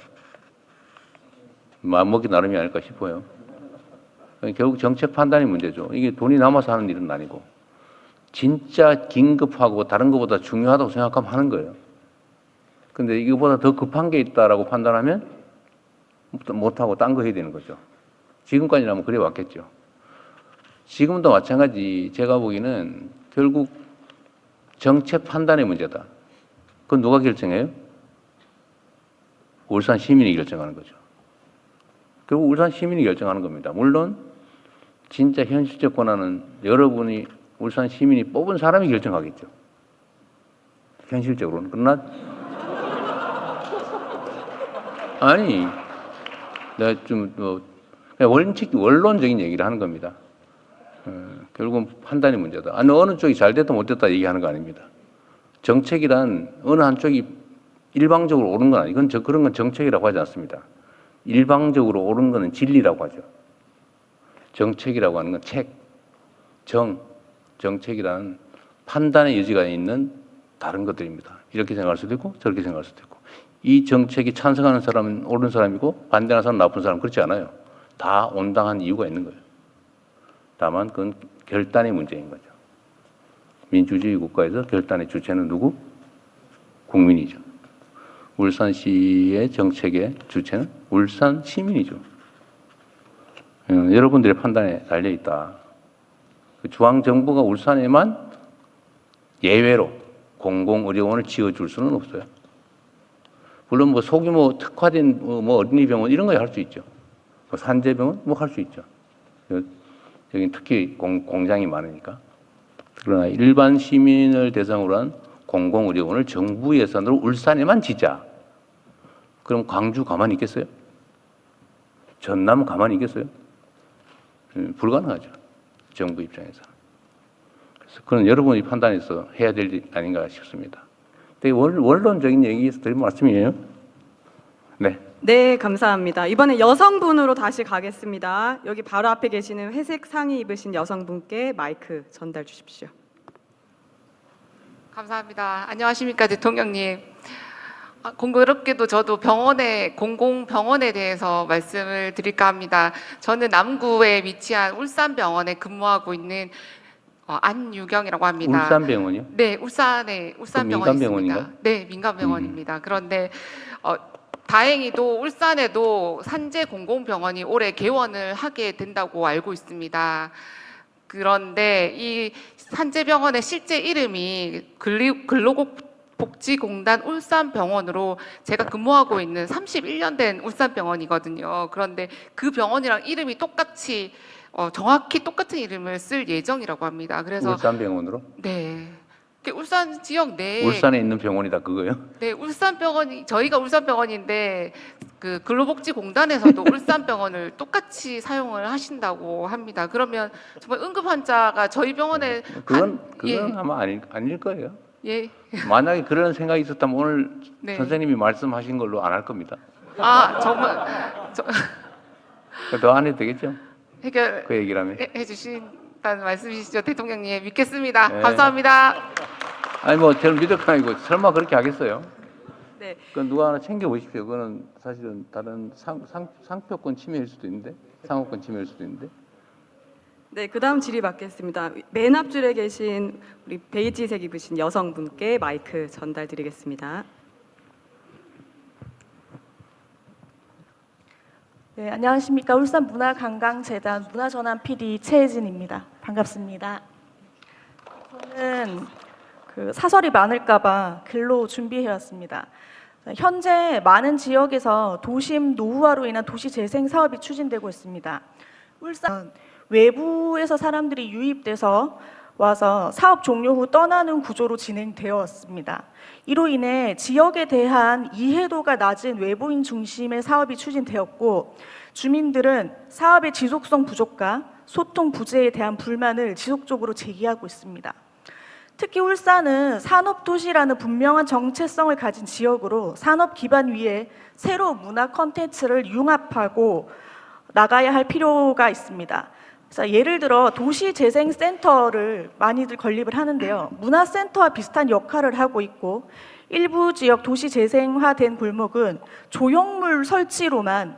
마음먹기 나름이 아닐까 싶어요. 결국 정책 판단이 문제죠. 이게 돈이 남아서 하는 일은 아니고 진짜 긴급하고 다른 것보다 중요하다고 생각하면 하는 거예요. 근데 이거보다 더 급한 게 있다라고 판단하면 못하고 딴 거 해야 되는 거죠. 지금까지라면 그래 왔겠죠. 지금도 마찬가지. 제가 보기에는 결국 정책 판단의 문제다. 그건 누가 결정해요? 울산 시민이 결정하는 거죠. 결국 울산 시민이 결정하는 겁니다. 물론 진짜 현실적 권한은 여러분이 울산 시민이 뽑은 사람이 결정하겠죠. 현실적으로는. 그러나 아니, 내가 좀 원론적인 얘기를 하는 겁니다. 결국은 판단이 문제다. 아니, 어느 쪽이 잘 됐다 못 됐다 얘기하는 거 아닙니다. 정책이란 어느 한쪽이 일방적으로 옳은 건 아니고 그런 건 정책이라고 하지 않습니다. 일방적으로 옳은 거는 진리라고 하죠. 정책이라고 하는 건 정책이라는 판단의 여지가 있는 다른 것들입니다. 이렇게 생각할 수도 있고 저렇게 생각할 수도 있고 이 정책이 찬성하는 사람은 옳은 사람이고 반대하는 사람은 나쁜 사람 그렇지 않아요. 다 온당한 이유가 있는 거예요. 다만 그건 결단의 문제인 거죠. 민주주의 국가에서 결단의 주체는 누구? 국민이죠. 울산시의 정책의 주체는 울산 시민이죠. 여러분들의 판단에 달려있다. 중앙정부가 울산에만 예외로 공공의료원을 지어줄 수는 없어요. 물론 뭐 소규모 특화된 뭐 어린이병원 이런 거 할 수 있죠. 뭐 산재병원 뭐 할 수 있죠. 여기 특히 공장이 많으니까. 그러나 일반 시민을 대상으로 한 공공의료원을 정부 예산으로 울산에만 짓자. 그럼 광주 가만히 있겠어요? 전남 가만히 있겠어요? 불가능하죠. 정부 입장에서. 그래서 그건 여러분이 판단해서 해야 될 일 아닌가 싶습니다. 되게 원론적인 얘기에서 드린 말씀이에요. 네. 네, 감사합니다. 이번에 여성분으로 다시 가겠습니다. 여기 바로 앞에 계시는 회색 상의 입으신 여성분께 마이크 전달 주십시오. 감사합니다. 안녕하십니까, 대통령님. 공교롭게도 저도 공공병원에 대해서 말씀을 드릴까 합니다. 저는 남구에 위치한 울산병원에 근무하고 있는 안유경이라고 합니다. 울산병원이요? 네, 울산병원이 민간병원인가요? 있습니다. 네, 민간병원입니다. 그런데 다행히도 울산에도 산재 공공병원이 올해 개원을 하게 된다고 알고 있습니다. 그런데 이 산재병원의 실제 이름이 근로복지공단 울산병원으로 제가 근무하고 있는 31년 된 울산병원이거든요. 그런데 그 병원이랑 이름이 똑같이 정확히 똑같은 이름을 쓸 예정이라고 합니다. 그래서 울산병원으로? 네. 울산 지역 내에 울산에 있는 병원이다 그거요? 네, 울산병원이 저희가 울산병원인데 그 근로복지공단에서도 울산병원을 똑같이 사용을 하신다고 합니다. 그러면 정말 응급 환자가 저희 병원에 그건 아마 아닐 거예요. 예. 만약에 그런 생각이 있었다면 오늘 네. 선생님이 말씀하신 걸로 안 할 겁니다. 아, 정말 더 안 해도 되겠죠? 해결 그 얘기라면. 해주신다면 좋다는 말씀이시죠, 대통령님. 믿겠습니다. 네. 감사합니다. 아니 뭐 저를 믿을 거 아니고 설마 그렇게 하겠어요? 네. 그건 누가 하나 챙겨 보십시오. 그거는 사실은 다른 상표권 침해일 수도 있는데, 상호권 침해일 수도 있는데. 네, 그다음 질의 받겠습니다. 맨 앞줄에 계신 우리 베이지색 입으신 여성분께 마이크 전달드리겠습니다. 네, 안녕하십니까. 울산문화관광재단 문화전환 PD 최혜진입니다. 반갑습니다. 저는 사설이 많을까봐 글로 준비해왔습니다. 현재 많은 지역에서 도심 노후화로 인한 도시 재생 사업이 추진되고 있습니다. 울산 외부에서 사람들이 유입돼서 와서 사업 종료 후 떠나는 구조로 진행되어 왔습니다. 이로 인해 지역에 대한 이해도가 낮은 외부인 중심의 사업이 추진되었고, 주민들은 사업의 지속성 부족과 소통 부재에 대한 불만을 지속적으로 제기하고 있습니다. 특히 울산은 산업도시라는 분명한 정체성을 가진 지역으로 산업 기반 위에 새로운 문화 콘텐츠를 융합하고 나가야 할 필요가 있습니다. 자, 예를 들어 도시재생센터를 많이들 건립을 하는데요. 문화센터와 비슷한 역할을 하고 있고, 일부 지역 도시재생화된 골목은 조형물 설치로만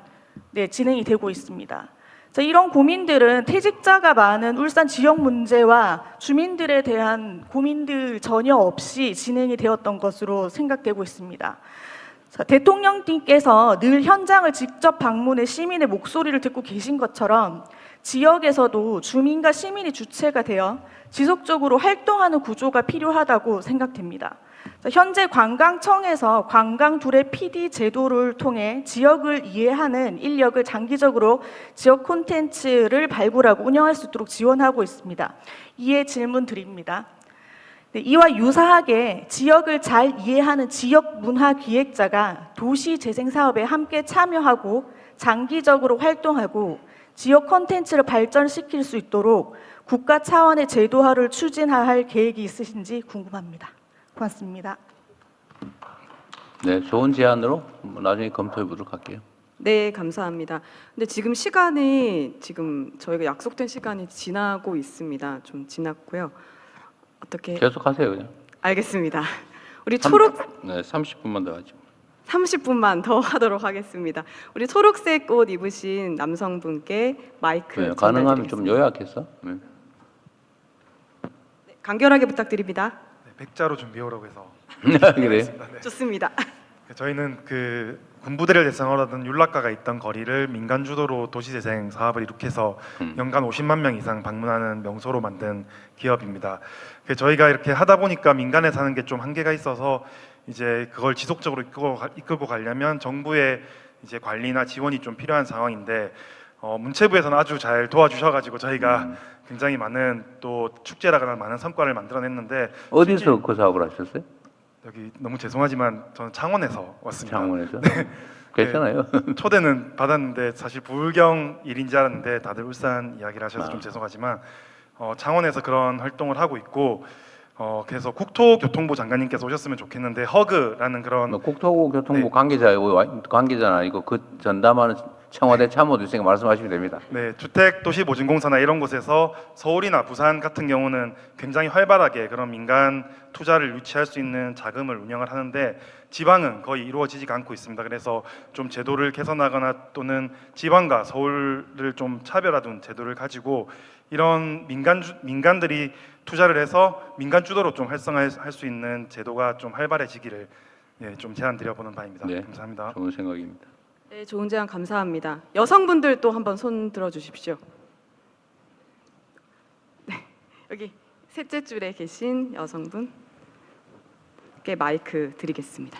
진행이 되고 있습니다. 자, 이런 고민들은 퇴직자가 많은 울산 지역 문제와 주민들에 대한 고민들 전혀 없이 진행이 되었던 것으로 생각되고 있습니다. 자, 대통령님께서 늘 현장을 직접 방문해 시민의 목소리를 듣고 계신 것처럼 지역에서도 주민과 시민이 주체가 되어 지속적으로 활동하는 구조가 필요하다고 생각됩니다. 자, 현재 관광청에서 관광둘의 PD 제도를 통해 지역을 이해하는 인력을 장기적으로 지역 콘텐츠를 발굴하고 운영할 수 있도록 지원하고 있습니다. 이에 질문 드립니다. 네, 이와 유사하게 지역을 잘 이해하는 지역 문화 기획자가 도시 재생 사업에 함께 참여하고 장기적으로 활동하고 지역 콘텐츠를 발전시킬 수 있도록 국가 차원의 제도화를 추진할 계획이 있으신지 궁금합니다. 고맙습니다. 네, 좋은 제안으로 나중에 검토해 보도록 할게요. 네, 감사합니다. 근데 지금 시간이 저희가 약속된 시간이 지나고 있습니다. 좀 지났고요. 어떻게 계속 하세요, 그냥. 알겠습니다. 우리 초록 네, 30분만 더 하죠. 30분만 더 하도록 하겠습니다. 우리 초록색 옷 입으신 남성분께 마이크 네, 가능하면 전달드리겠습니다. 좀 요약해서. 네. 네, 간결하게 부탁드립니다. 백자로 준비해오라고 해서. 그래요? 네. 좋습니다. 저희는 군부대를 대상으로 하던 율락가가 있던 거리를 민간 주도로 도시재생 사업을 이룩해서 연간 50만 명 이상 방문하는 명소로 만든 기업입니다. 저희가 이렇게 하다 보니까 민간에 사는 게 좀 한계가 있어서 이제 그걸 지속적으로 이끌고 가려면 정부의 이제 관리나 지원이 좀 필요한 상황인데, 문체부에서는 아주 잘 도와주셔가지고 저희가 굉장히 많은 또 축제라거나 많은 성과를 만들어냈는데. 어디서 그 사업을 하셨어요? 여기 너무 죄송하지만 저는 창원에서 왔습니다. 창원에서? 네. 괜찮아요. 초대는 받았는데 사실 불경 일인 줄 알았는데 다들 울산 이야기를 하셔서 좀 죄송하지만 창원에서 그런 활동을 하고 있고, 그래서 국토교통부 장관님께서 오셨으면 좋겠는데 허그라는 그런 국토교통부 관계자는 아니고 그 전담하는 청와대 참모들에게 말씀하시면 됩니다. 네, 주택도시보증공사나 이런 곳에서 서울이나 부산 같은 경우는 굉장히 활발하게 그런 민간 투자를 유치할 수 있는 자금을 운영을 하는데 지방은 거의 이루어지지가 않고 있습니다. 그래서 좀 제도를 개선하거나 또는 지방과 서울을 좀 차별화둔 제도를 가지고 이런 민간들이 투자를 해서 민간 주도로 좀 활성화할 수 있는 제도가 좀 활발해지기를 좀 제안드려보는 바입니다. 네, 감사합니다. 좋은 생각입니다. 네, 좋은 제안 감사합니다. 여성분들 또 한번 손 들어주십시오. 네, 여기 셋째 줄에 계신 여성분께 마이크 드리겠습니다.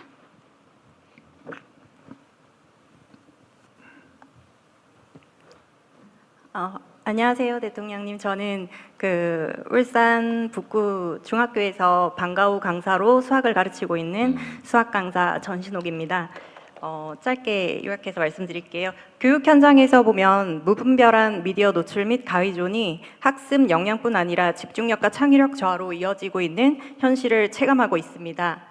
안녕하세요, 대통령님. 저는 울산 북구 중학교에서 방과 후 강사로 수학을 가르치고 있는 수학 강사 전신옥입니다. 짧게 요약해서 말씀드릴게요. 교육 현장에서 보면 무분별한 미디어 노출 및 가위존이 학습 역량뿐 아니라 집중력과 창의력 저하로 이어지고 있는 현실을 체감하고 있습니다.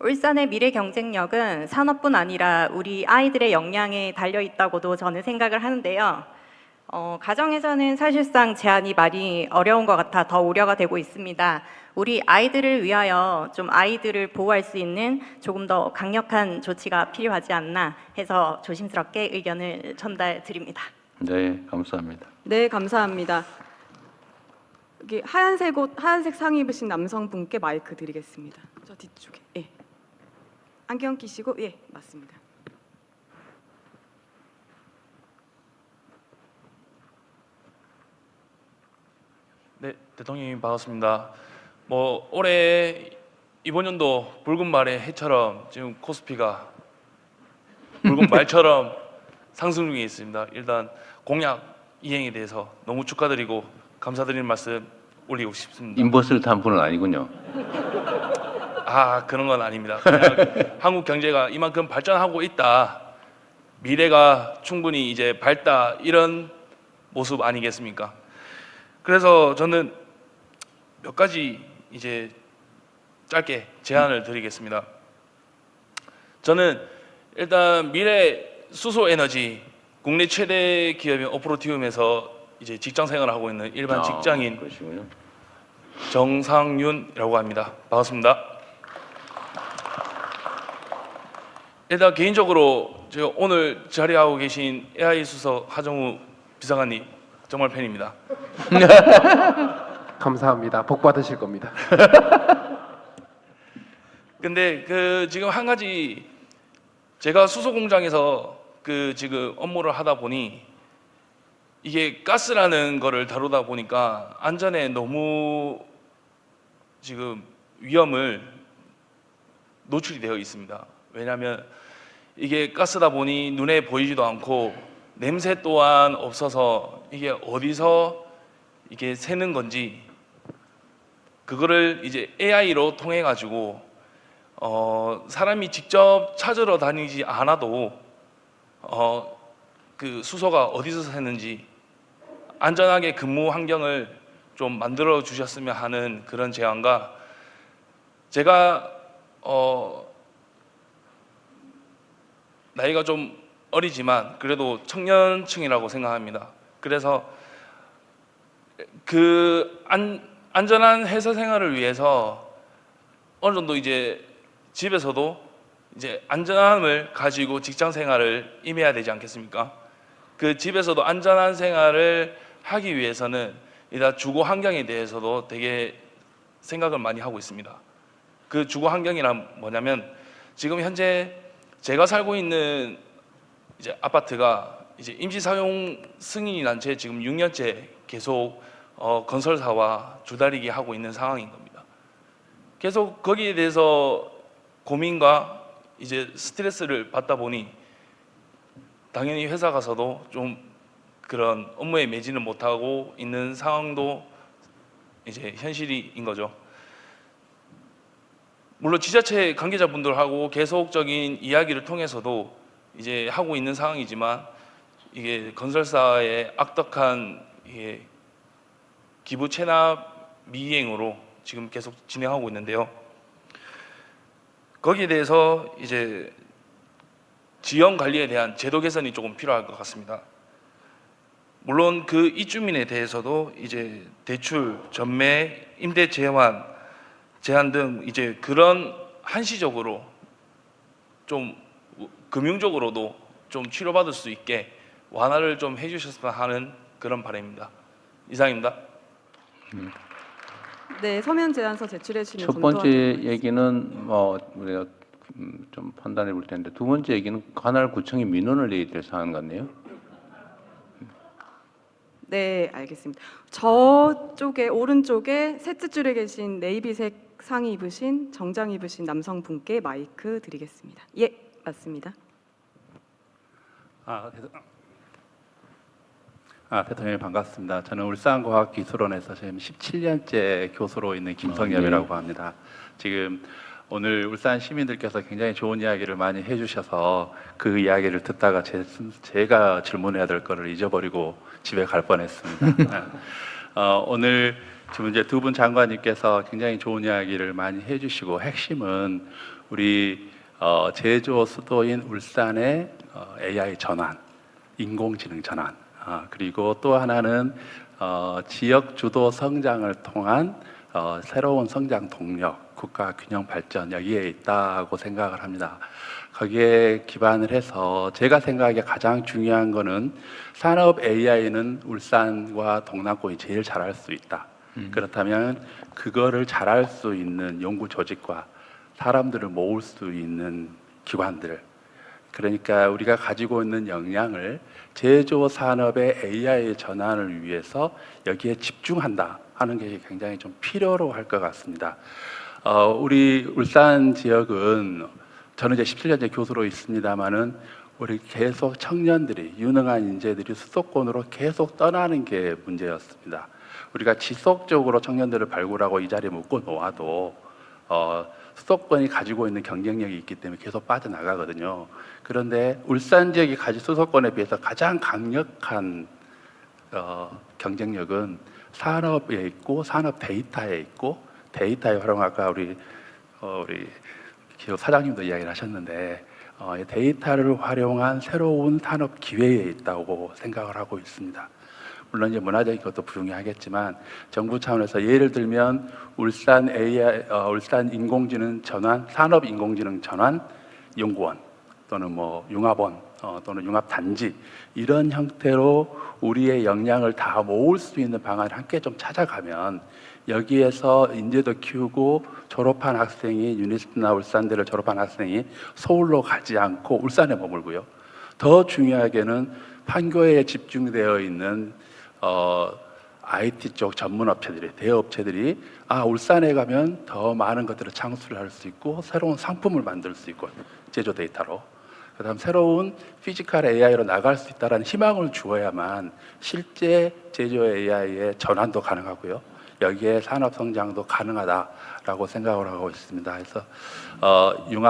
울산의 미래 경쟁력은 산업뿐 아니라 우리 아이들의 역량에 달려 있다고도 저는 생각을 하는데요. 가정에서는 사실상 제한이 많이 어려운 것 같아 더 우려가 되고 있습니다. 우리 아이들을 위하여 좀 아이들을 보호할 수 있는 조금 더 강력한 조치가 필요하지 않나 해서 조심스럽게 의견을 전달드립니다. 네, 감사합니다. 네, 감사합니다. 여기 하얀색 상의 입으신 남성분께 마이크 드리겠습니다. 저 뒤쪽에. 예. 안경 끼시고 예, 맞습니다. 네, 대통령님 반갑습니다. 올해 이번 연도 붉은 말의 해처럼 지금 코스피가 붉은 말처럼 상승 중에 있습니다. 일단 공약 이행에 대해서 너무 축하드리고 감사드리는 말씀 올리고 싶습니다. 인버스를 탄 분은 아니군요. 그런 건 아닙니다. 그냥 한국 경제가 이만큼 발전하고 있다. 미래가 충분히 이제 밝다 이런 모습 아니겠습니까? 그래서 저는 몇 가지 이제 짧게 제안을 드리겠습니다. 저는 일단 미래 수소 에너지 국내 최대 기업인 오프로티움에서 이제 직장 생활을 하고 있는 일반 직장인 그러시군요. 정상윤이라고 합니다. 반갑습니다. 일단 개인적으로 제가 오늘 자리하고 계신 AI 수석 하정우 비서관님 정말 팬입니다. 감사합니다. 복 받으실 겁니다. 근데 지금 한 가지 제가 수소 공장에서 지금 업무를 하다 보니 이게 가스라는 거를 다루다 보니까 안전에 너무 지금 위험을 노출이 되어 있습니다. 왜냐하면 이게 가스다 보니 눈에 보이지도 않고 냄새 또한 없어서 이게 어디서 이게 새는 건지 그거를 이제 AI로 통해 가지고 사람이 직접 찾으러 다니지 않아도 그 수소가 어디서 새는지 안전하게 근무 환경을 좀 만들어 주셨으면 하는 그런 제안과 제가 나이가 좀 어리지만 그래도 청년층이라고 생각합니다. 그래서 안전한 회사 생활을 위해서 어느 정도 이제 집에서도 이제 안전함을 가지고 직장 생활을 임해야 되지 않겠습니까? 그 집에서도 안전한 생활을 하기 위해서는 일단 주거 환경에 대해서도 되게 생각을 많이 하고 있습니다. 그 주거 환경이란 뭐냐면 지금 현재 제가 살고 있는 이제 아파트가 이제 임시 사용 승인이 난 채 지금 6년째 계속 건설사와 줄다리기 하고 있는 상황인 겁니다. 계속 거기에 대해서 고민과 이제 스트레스를 받다 보니 당연히 회사 가서도 좀 그런 업무에 매진을 못하고 있는 상황도 이제 현실인 거죠. 물론 지자체 관계자분들하고 계속적인 이야기를 통해서도 이제 하고 있는 상황이지만 이게 건설사의 악덕한 기부 체납 미이행으로 지금 계속 진행하고 있는데요. 거기에 대해서 이제 지연 관리에 대한 제도 개선이 조금 필요할 것 같습니다. 물론 그 입주민에 대해서도 이제 대출, 전매, 임대 제한 등 이제 그런 한시적으로 좀 금융적으로도 좀 치료받을 수 있게 완화를 좀 해주셨으면 하는 그런 바람입니다. 이상입니다. 네, 서면 제안서 제출해 주시면 첫 번째 얘기는 우리가 좀 판단해 볼 텐데 두 번째 얘기는 관할 구청이 민원을 내야 될 사안 같네요. 네, 알겠습니다. 저쪽에 오른쪽에 셋째 줄에 계신 네이비색 상의 입으신 정장 입으신 남성분께 마이크 드리겠습니다. 예, 맞습니다. 대통령님 반갑습니다. 저는 울산과학기술원에서 지금 17년째 교수로 있는 김성엽이라고 합니다. 지금 오늘 울산 시민들께서 굉장히 좋은 이야기를 많이 해주셔서 그 이야기를 듣다가 제가 질문해야 될 거를 잊어버리고 집에 갈 뻔했습니다. 오늘 지금 이제 두 분 장관님께서 굉장히 좋은 이야기를 많이 해주시고 핵심은 우리 제조 수도인 울산의 AI 전환, 인공지능 전환 그리고 또 하나는 지역 주도 성장을 통한 새로운 성장 동력, 국가 균형 발전 여기에 있다고 생각을 합니다. 거기에 기반을 해서 제가 생각하기에 가장 중요한 거는 산업 AI는 울산과 동남권이 제일 잘할 수 있다. 그렇다면 그거를 잘할 수 있는 연구 조직과 사람들을 모을 수 있는 기관들, 그러니까 우리가 가지고 있는 역량을 제조 산업의 AI 전환을 위해서 여기에 집중한다 하는 게 굉장히 좀 필요로 할 것 같습니다. 우리 울산 지역은 저는 이제 17년째 교수로 있습니다만은 우리 계속 청년들이 유능한 인재들이 수도권으로 계속 떠나는 게 문제였습니다. 우리가 지속적으로 청년들을 발굴하고 이 자리에 묶어 놓아도 수도권이 가지고 있는 경쟁력이 있기 때문에 계속 빠져나가거든요. 그런데 울산 지역이 가진 수도권에 비해서 가장 강력한 경쟁력은 산업에 있고 산업 데이터에 있고 데이터에 활용 아까 우리 기업 사장님도 이야기를 하셨는데 데이터를 활용한 새로운 산업 기회에 있다고 생각을 하고 있습니다. 물론 이제 문화적인 것도 중요하겠지만 정부 차원에서 예를 들면 울산 AI, 울산 인공지능 전환, 산업 인공지능 전환 연구원 또는 뭐 융합원 또는 융합단지 이런 형태로 우리의 역량을 다 모을 수 있는 방안을 함께 좀 찾아가면 여기에서 인재도 키우고 졸업한 학생이 유니스트나 울산대를 졸업한 학생이 서울로 가지 않고 울산에 머물고요. 더 중요하게는 판교에 집중되어 있는 IT 쪽 전문 업체들이 대업체들이 울산에 가면 더 많은 것들을 창출을 할 수 있고 새로운 상품을 만들 수 있고 제조 데이터로 그다음 새로운 피지컬 AI로 나갈 수 있다는 희망을 주어야만 실제 제조 AI의 전환도 가능하고요. 여기에 산업 성장도 가능하다라고 생각을 하고 있습니다. 그래서 융합